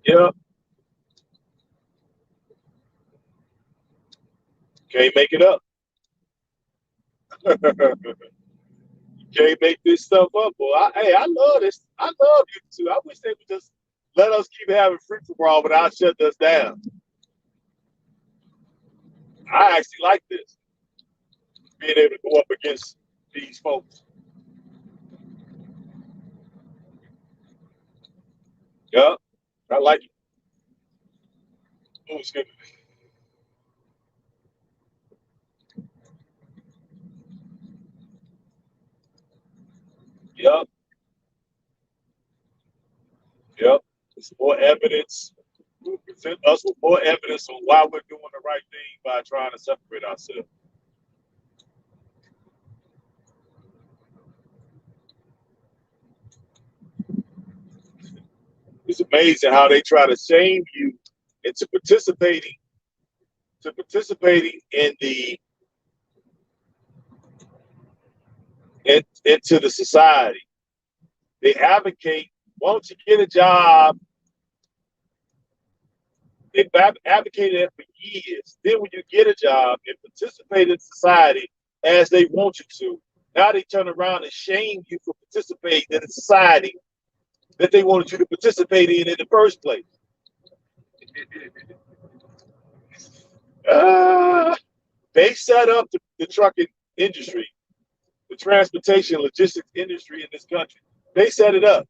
Yeah. Can't make it up. Can't make this stuff up. Boy, hey, I love this. I love you too. I wish they would just let us keep having free for all without shutting us down. I actually like this, being able to go up against these folks. Yeah, I like it. Oh, excuse me. Yep, yep. It's more evidence. Present us with more evidence on why we're doing the right thing by trying to separate ourselves. It's amazing how they try to shame you into participating in into the society. They advocate, won't you get a job? They've advocated it for years. Then when you get a job and participate in society as they want you to, now they turn around and shame you for participating in the society that they wanted you to participate in the first place. Uh, they set up the trucking industry, the transportation logistics industry in this country. They set it up.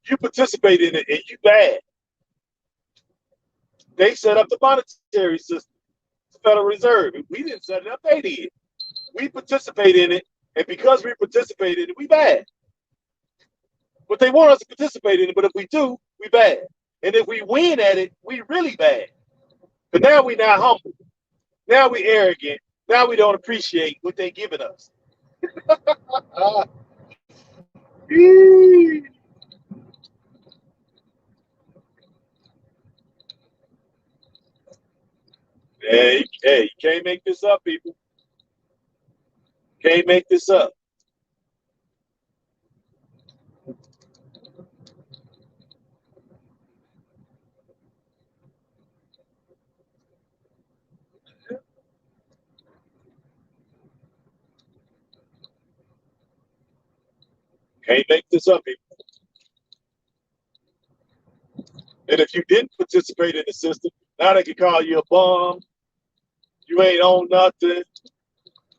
You participate in it and you bad. They set up the monetary system, the Federal Reserve. We didn't set it up, they did. We participate in it, and because we participate in it, we bad. But they want us to participate in it, but if we do, we bad. And if we win at it, we really bad. But now we not humble. Now we arrogant. Now we don't appreciate what they giving us. Hey, you can't make this up, people. Can't make this up. Can't make this up, people. And if you didn't participate in the system, now they can call you a bum. You ain't on nothing,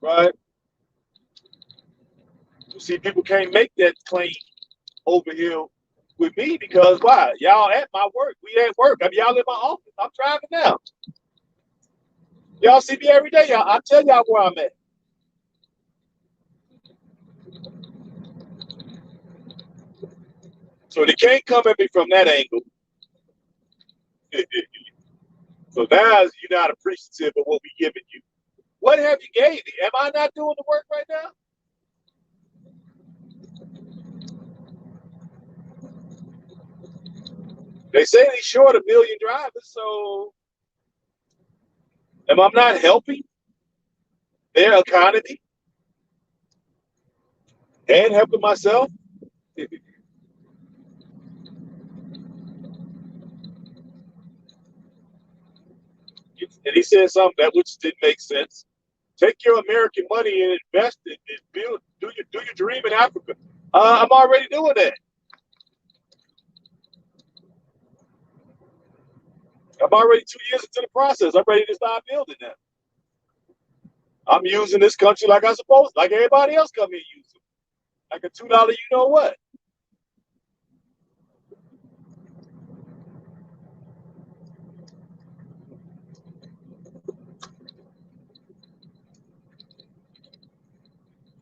right? You see, people can't make that claim over here with me because why? Y'all at my work. We at work. I mean, y'all in my office. I'm driving now. Y'all see me every day. I tell y'all where I'm at. So they can't come at me from that angle. So now you're not appreciative of what we giving you. What have you gave me? Am I not doing the work right now? They say they short 1 million drivers, so am I not helping their economy and helping myself? And he said something that which didn't make sense. Take your American money and invest it and build, do your dream in Africa. I'm already doing that. I'm already 2 years into the process. I'm ready to start building that. I'm using this country like I supposed, like everybody else come here using, like a $2, you know what?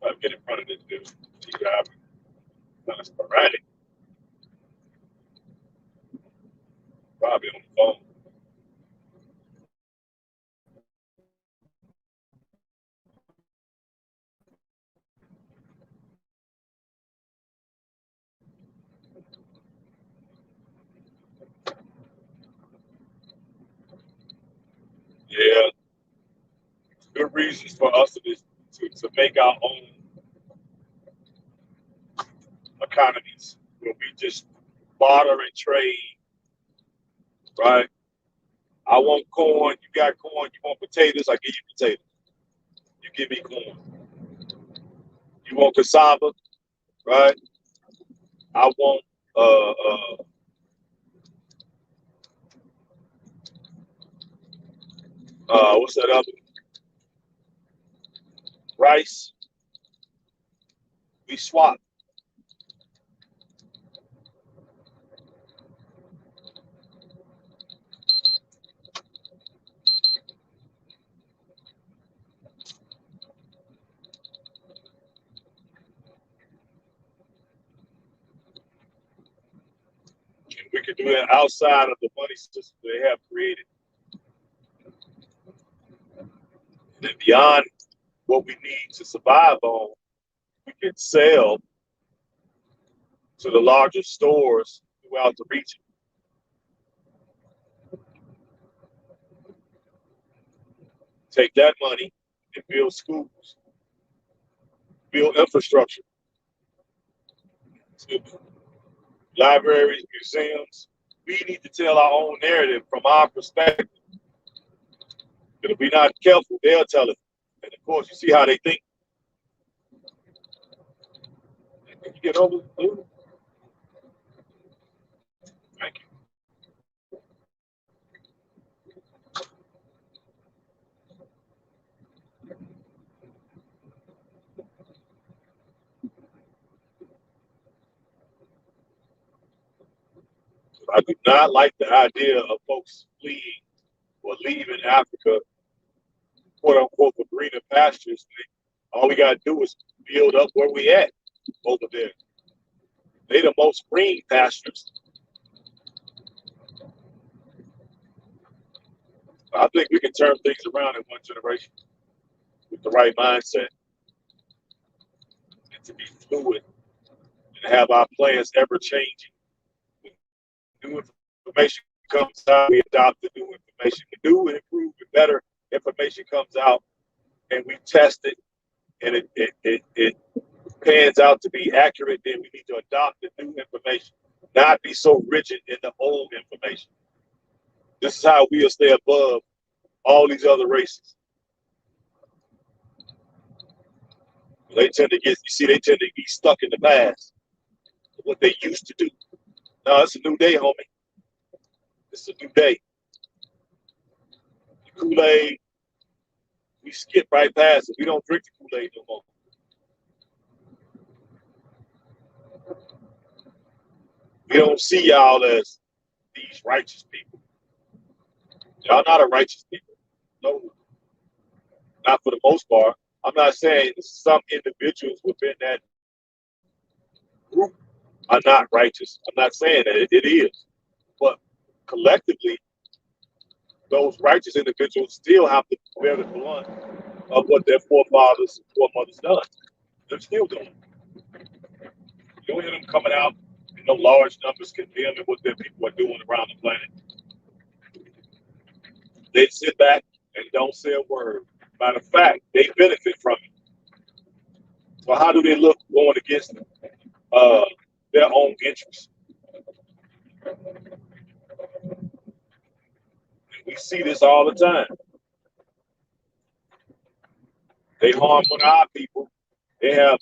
I'm getting in front of this dude. He driving kind of sporadic, probably on the phone. Yeah, good reasons for us to make our own economies where we just barter and trade right? I want corn. You got corn. You want potatoes. I give you potatoes. You give me corn. You want cassava, right? I want what's that other rice? We swap. And we can do that outside of the money system they have created. And then beyond what we need to survive on, we can sell to the larger stores throughout the region. Take that money and build schools, build infrastructure, libraries, museums. We need to tell our own narrative from our perspective. But if we're not careful, they'll tell it. And of course, you see how they think. Can you get over? Thank you. I do not like the idea of folks fleeing or leaving Africa, quote unquote, for greener pastures. All we got to do is build up where we at over there. They the most green pastures. I think we can turn things around in one generation with the right mindset and to be fluid and have our plans ever changing. New information comes out, we adopt the new information. New and improved and better information comes out, and we test it, and it pans out to be accurate. Then we need to adopt the new information, not be so rigid in the old information. This is how we'll stay above all these other races. They tend to get, you see, they tend to be stuck in the past, what they used to do. No, it's a new day, homie. It's a new day. The Kool-Aid, we skip right past it. We don't drink the Kool-Aid no more. We don't see y'all as these righteous people. Y'all not a righteous people. No, not for the most part. I'm not saying some individuals within that group are not righteous. I'm not saying that it is. But collectively, those righteous individuals still have to bear the brunt of what their forefathers and foremothers done. They're still doing it. You don't hear them coming out in no large numbers condemning what their people are doing around the planet. They sit back and don't say a word. Matter of fact, they benefit from it. So how do they look going against their own interests? And we see this all the time. They harm one of our people. They have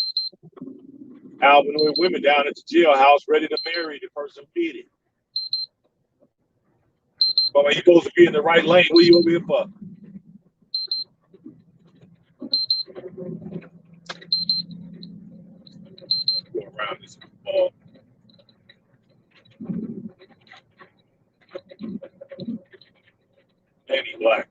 albinoid women down at the jailhouse ready to marry the person who did it. But when you're supposed to be in the right lane, what are you over here for? Go around this ball. Any black.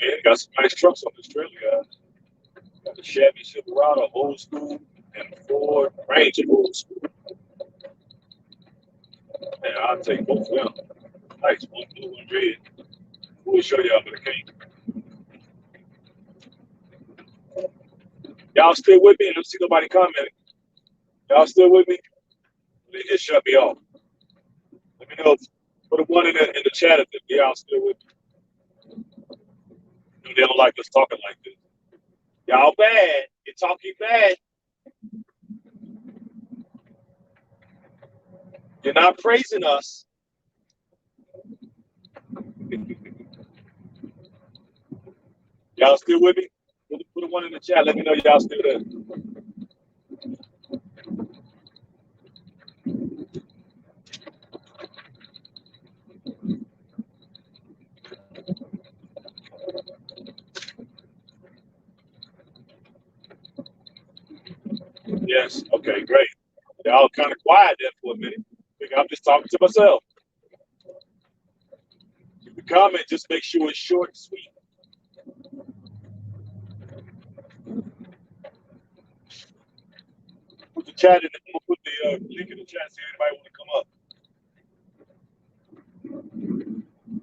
Man, got some nice trucks on this trailer, guys. Got the Chevy Silverado, old school, and the Ford Ranger, old school. And I'll take both of them. Nice, one blue, one red. We'll show y'all what it came. Y'all still with me? I don't see nobody commenting. Y'all still with me? They just shut me off. Let me know. Put a one in the chat if y'all still with me. they don't like us talking like this. Y'all bad. You're talking bad. You're not praising us. Y'all still with me? Put a one in the chat. Let me know y'all still there. Yes. Okay, great. Y'all kind of quiet there for a minute. I think I'm just talking to myself. If you comment, just make sure it's short and sweet. Put the chat in. I'm gonna put the link in the chat so anybody want to come up.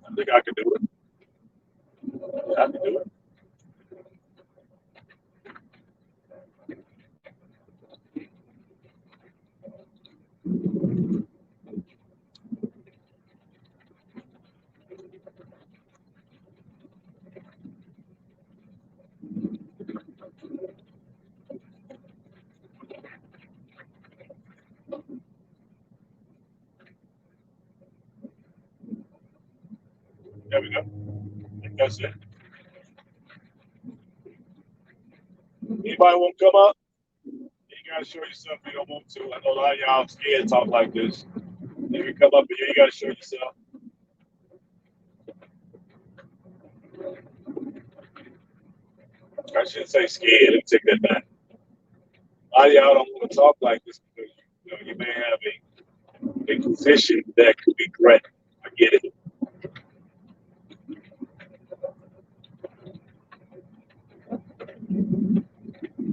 I think I can do it. I can do it. There we go. I think that's it. Anybody want to come up? You gotta show yourself if you don't want to. I know a lot of y'all scared to talk like this. If you come up here, you gotta show yourself. I shouldn't say scared. Let me take that back. A lot of y'all don't want to talk like this because you may have a position that could be threatened. I get it.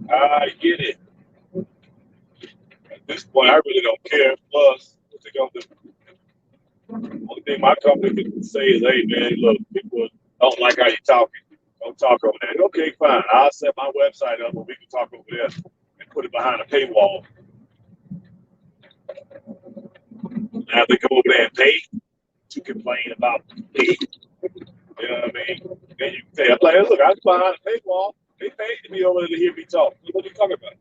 I get it. At this point, I really don't care. Plus, what they gonna do? Only thing my company can say is, hey man, look, people don't like how you're talking. Don't talk over that. Okay, fine. I'll set my website up and we can talk over there and put it behind a paywall. Now if they come over there and pay to complain about me. You know what I mean? Then you can say, I'm like, hey, look, I was behind a paywall. They paid to be over there to hear me talk. What are you talking about?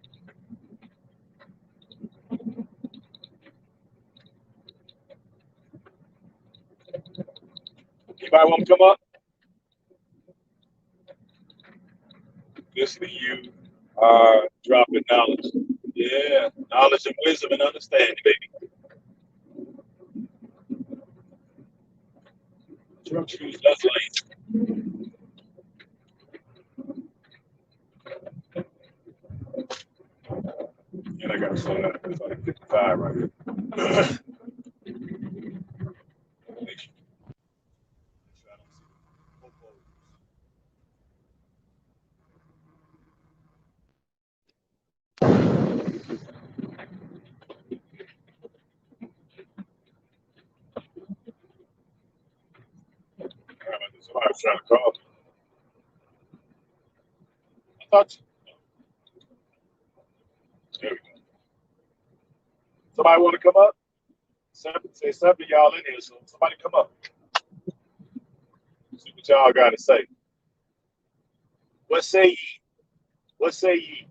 Anybody want to come up? Listen to you dropping knowledge. Yeah, knowledge and wisdom and understanding, baby. Truck shoes, that's late. And I got to slow down. It's like 55 right here. Somebody was trying to call me. I thought you. There we go. Somebody want to come up? Say something, y'all in here. So somebody come up. See what y'all got to say. What say ye? What say ye?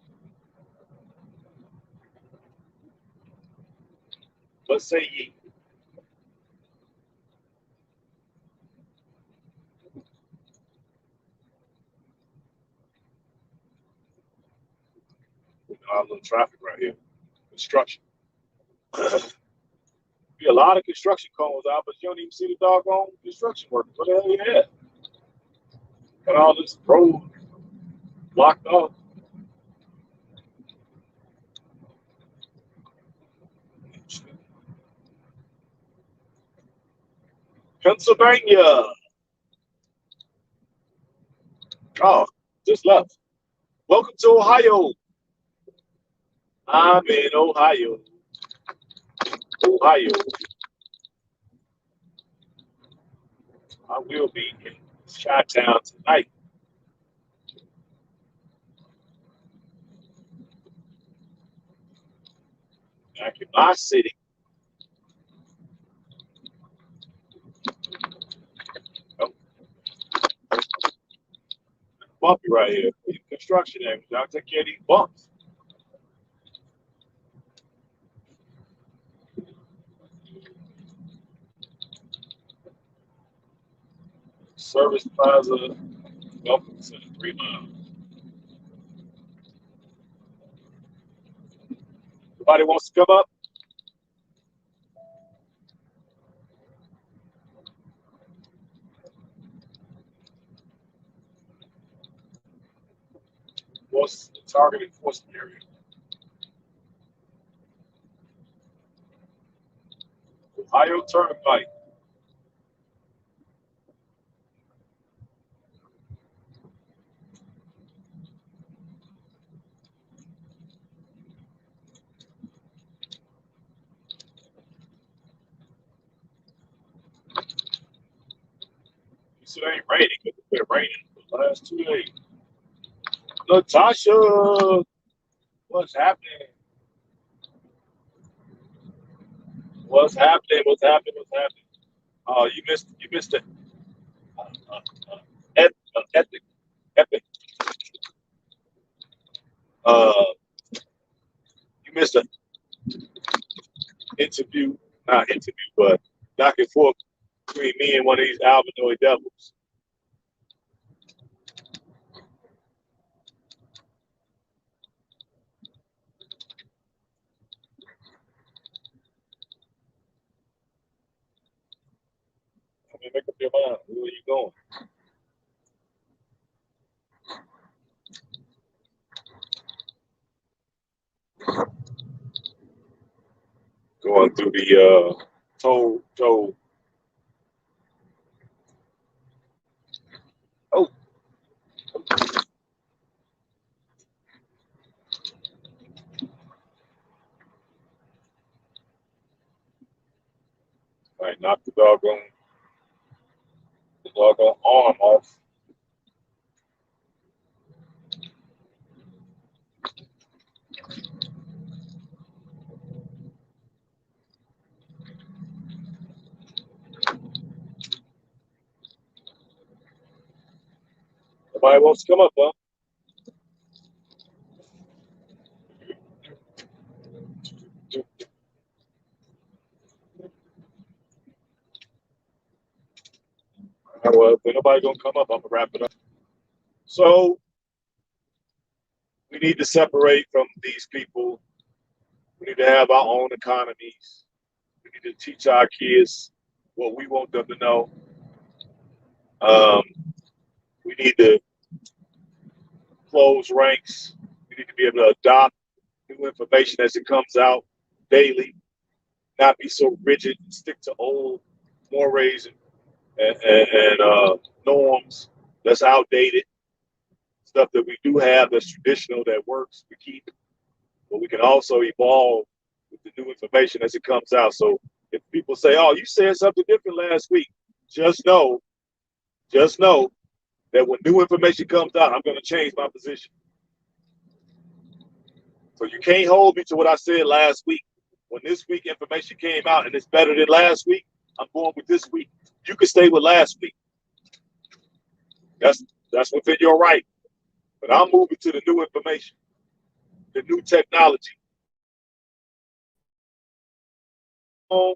What say ye? A little traffic right here. Construction. Be a lot of construction cones out, but you don't even see the doggone construction workers. What the hell you at? Got all this road blocked off. Pennsylvania. Oh, just left. Welcome to Ohio. I'm in Ohio. Ohio. I will be in Chi-Town tonight. Back in my city. bumpy right here. Construction areas. Y'all take care of these bumps. Service Plaza, Welcome Center, 3 miles. Somebody wants to come up? What's the target enforcement area? Ohio Turnpike. So it ain't raining, but it's been raining for the last 2 days. Natasha, what's happening? What's happening? What's happening? What's happening? Oh, you missed it. Epic, epic. You missed an interview, not interview, but back and forth between me and one of these albinoid devils. I mean, make up your mind. Where are you going? Going through the toll. Oh. I knocked the doggone arm off. Nobody wants to come up, huh? Well, if nobody gonna come up, I'm gonna wrap it up. So we need to separate from these people. We need to have our own economies. We need to teach our kids what we want them to know. We need to close ranks. We need to be able to adopt new information as it comes out daily, not be so rigid and stick to old mores and norms that's outdated. Stuff that we do have that's traditional that works, we keep, but we can also evolve with the new information as it comes out. So if people say, "Oh, you said something different last week," just know that when new information comes out, I'm going to change my position. So you can't hold me to what I said last week. When this week information came out and it's better than last week, I'm going with this week. You can stay with last week. That's within your right. But I'm moving to the new information, the new technology. The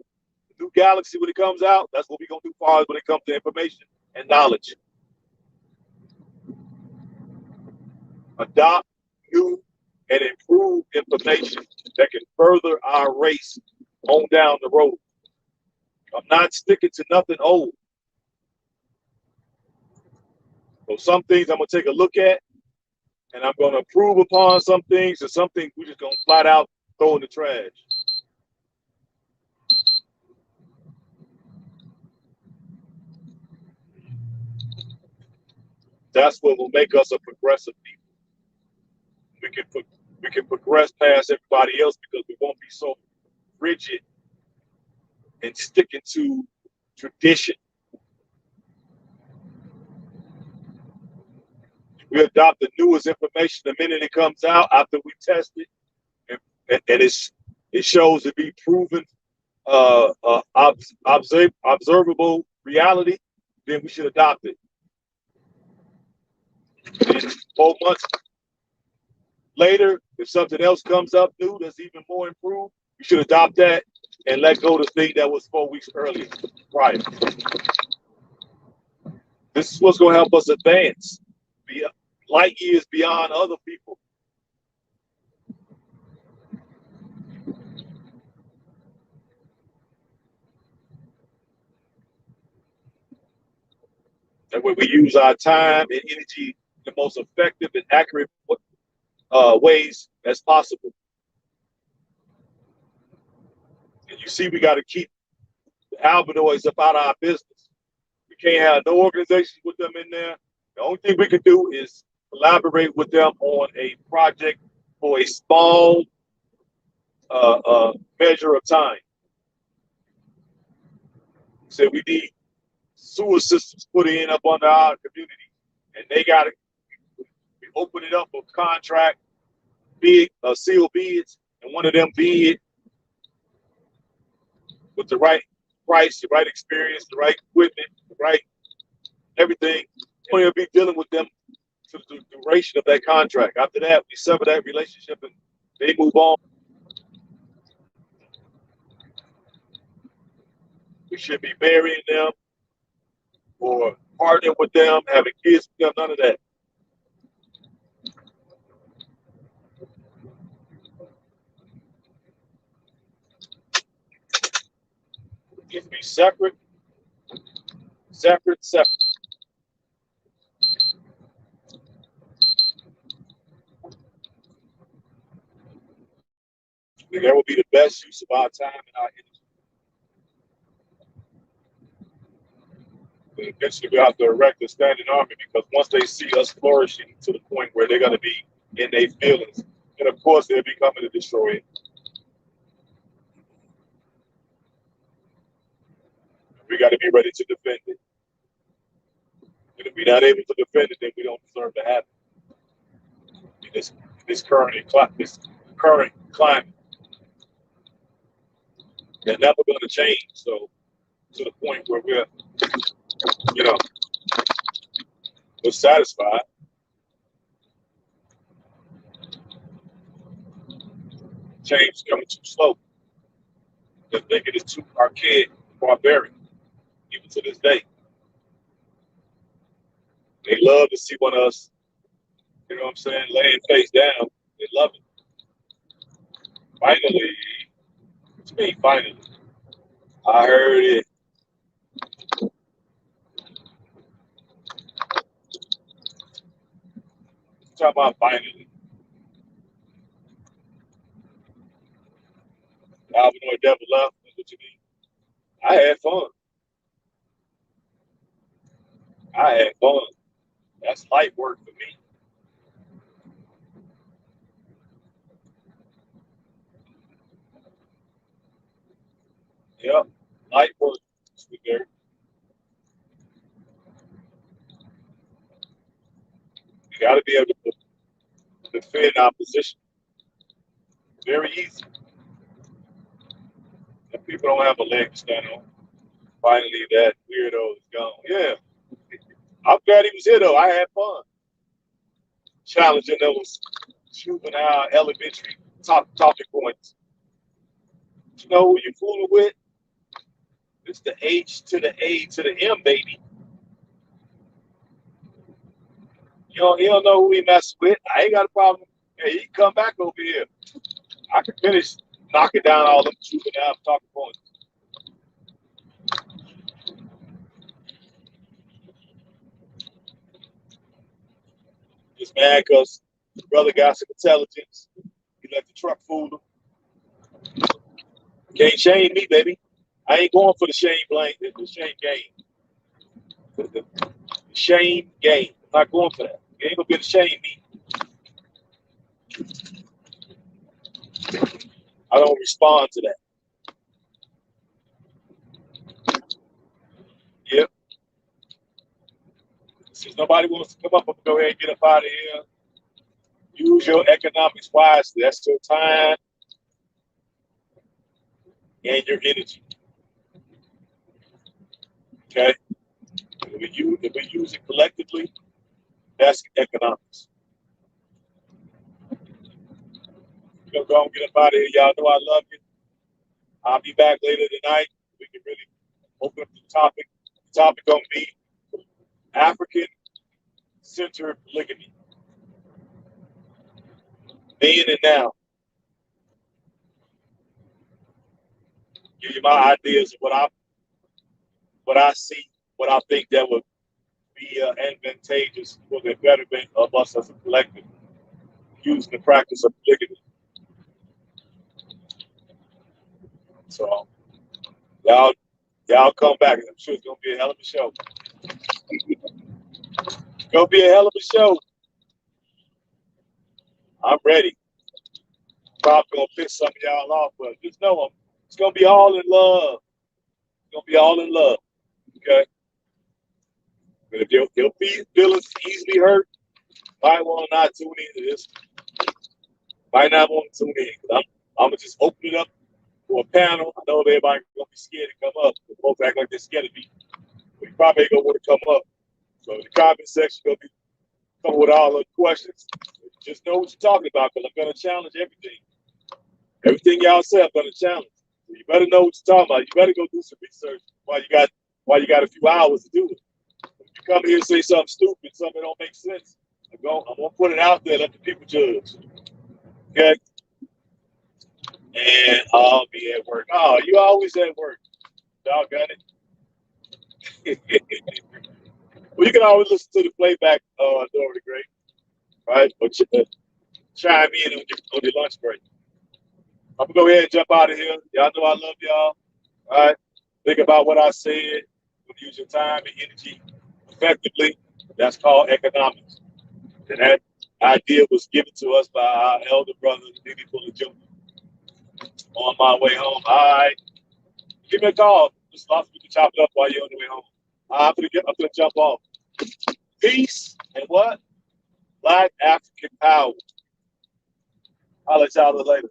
new galaxy when it comes out, that's what we're going to do far as when it comes to information and knowledge. Adopt new and improved information that can further our race on down the road. I'm not sticking to nothing old. So some things I'm going to take a look at, and I'm going to improve upon some things, and some things we're just going to flat out throw in the trash. That's what will make us a progressive people. We can progress past everybody else because we won't be so rigid and sticking to tradition. We adopt the newest information the minute it comes out after we test it, and it shows to be proven observable reality. Then we should adopt it. And 4 months later, if something else comes up new that's even more improved, you should adopt that and let go of the thing that was 4 weeks earlier, prior. This is what's going to help us advance, be light years beyond other people. That way we use our time and energy in the most effective and accurate ways as possible. And you see, we got to keep the albinos up out of our business. We can't have no organizations with them in there. The only thing we can do is collaborate with them on a project for a small measure of time. So we need sewer systems put in up under our community, and they got to open it up for contract, big seal bids, and one of them bid with the right price, the right experience, the right equipment, the right everything. We'll be dealing with them for the duration of that contract. After that, we sever that relationship and they move on. We should be marrying them or partnering with them, having kids with them, none of that. It can be separate, separate, separate. And that would be the best use of our time and our energy. And eventually we have to erect a standing army because once they see us flourishing to the point where they're going to be in their feelings, and of course they'll be coming to destroy it. We got to be ready to defend it. And if we're not able to defend it, then we don't deserve to have it. In this current climate. They're never going to change. So to the point where we're satisfied. Change is coming too slow. They're thinking it's too archaic, barbaric, even to this day. They love to see one of us, you know what I'm saying, laying face down. They love it. Finally, to me, finally, I heard it. Talk about finally. Alvin or Devil left. That's what you mean. I had fun. I had fun. That's light work for me. Yep, light work. There. You got to be able to defend our position. Very easy. And people don't have a leg to stand on. Finally, that weirdo is gone. Yeah, I'm glad he was here though. I had fun challenging those juvenile elementary topic points. You know who you fooling with? It's the H to the A to the M, baby. You don't know who he messing with. I ain't got a problem. Hey, he can come back over here. I can finish knocking down all them juvenile talking points. Just mad because the brother got some intelligence. He let the truck fool him. Can't shame me, baby. I ain't going for the shame blame, the shame game. The shame game. I'm not going for that. You ain't gonna be able to shame me. I don't respond to that. Yep. Since nobody wants to come up, I'm gonna go ahead and get up out of here. Use your economics wisely. That's your time and your energy. Okay? If we use it collectively, That's economics. We're gonna go and get up out of here. Y'all know I love you. I'll be back later tonight. We can really open up the topic. The topic gonna be African-centered polygamy. Then and now. Give you my ideas of what I see, what I think that would be advantageous for the betterment of us as a collective, using the practice of polygamy. So y'all come back. I'm sure it's gonna be a hell of a show. It's gonna be a hell of a show. I'm ready. Probably gonna piss some of y'all off, but just know it's gonna be all in love. It's gonna be all in love. Okay. But if your feelings easily hurt, might want to not tune into this. Might not want to tune in. I'm gonna just open it up for a panel. I know everybody's gonna be scared to come up. Folks act like they're scared of me. But you probably ain't gonna want to come up. So in the comment section, gonna be coming with all the questions. Just know what you're talking about, because I'm gonna challenge everything. Everything y'all say, I'm gonna challenge. So you better know what you're talking about. You better go do some research while you got a few hours to do it. If you come here and say something stupid, something that don't make sense, I'm gonna put it out there, let the people judge. Okay? And I'll be at work. Oh, you always at work. Y'all got it. Well, you can always listen to the playback Dora the Great, right? But chime in on your lunch break. I'm gonna go ahead and jump out of here. Y'all know I love y'all. All right. Think about what I said. Use your time and energy effectively. That's called economics. And that idea was given to us by our elder brother, Diddy Fuller Jr. On my way home. All right. Give me a call. Just lots of you can chop it up while you're on the way home. I'm gonna jump off. Peace and what? Black African power. I'll let y'all know later.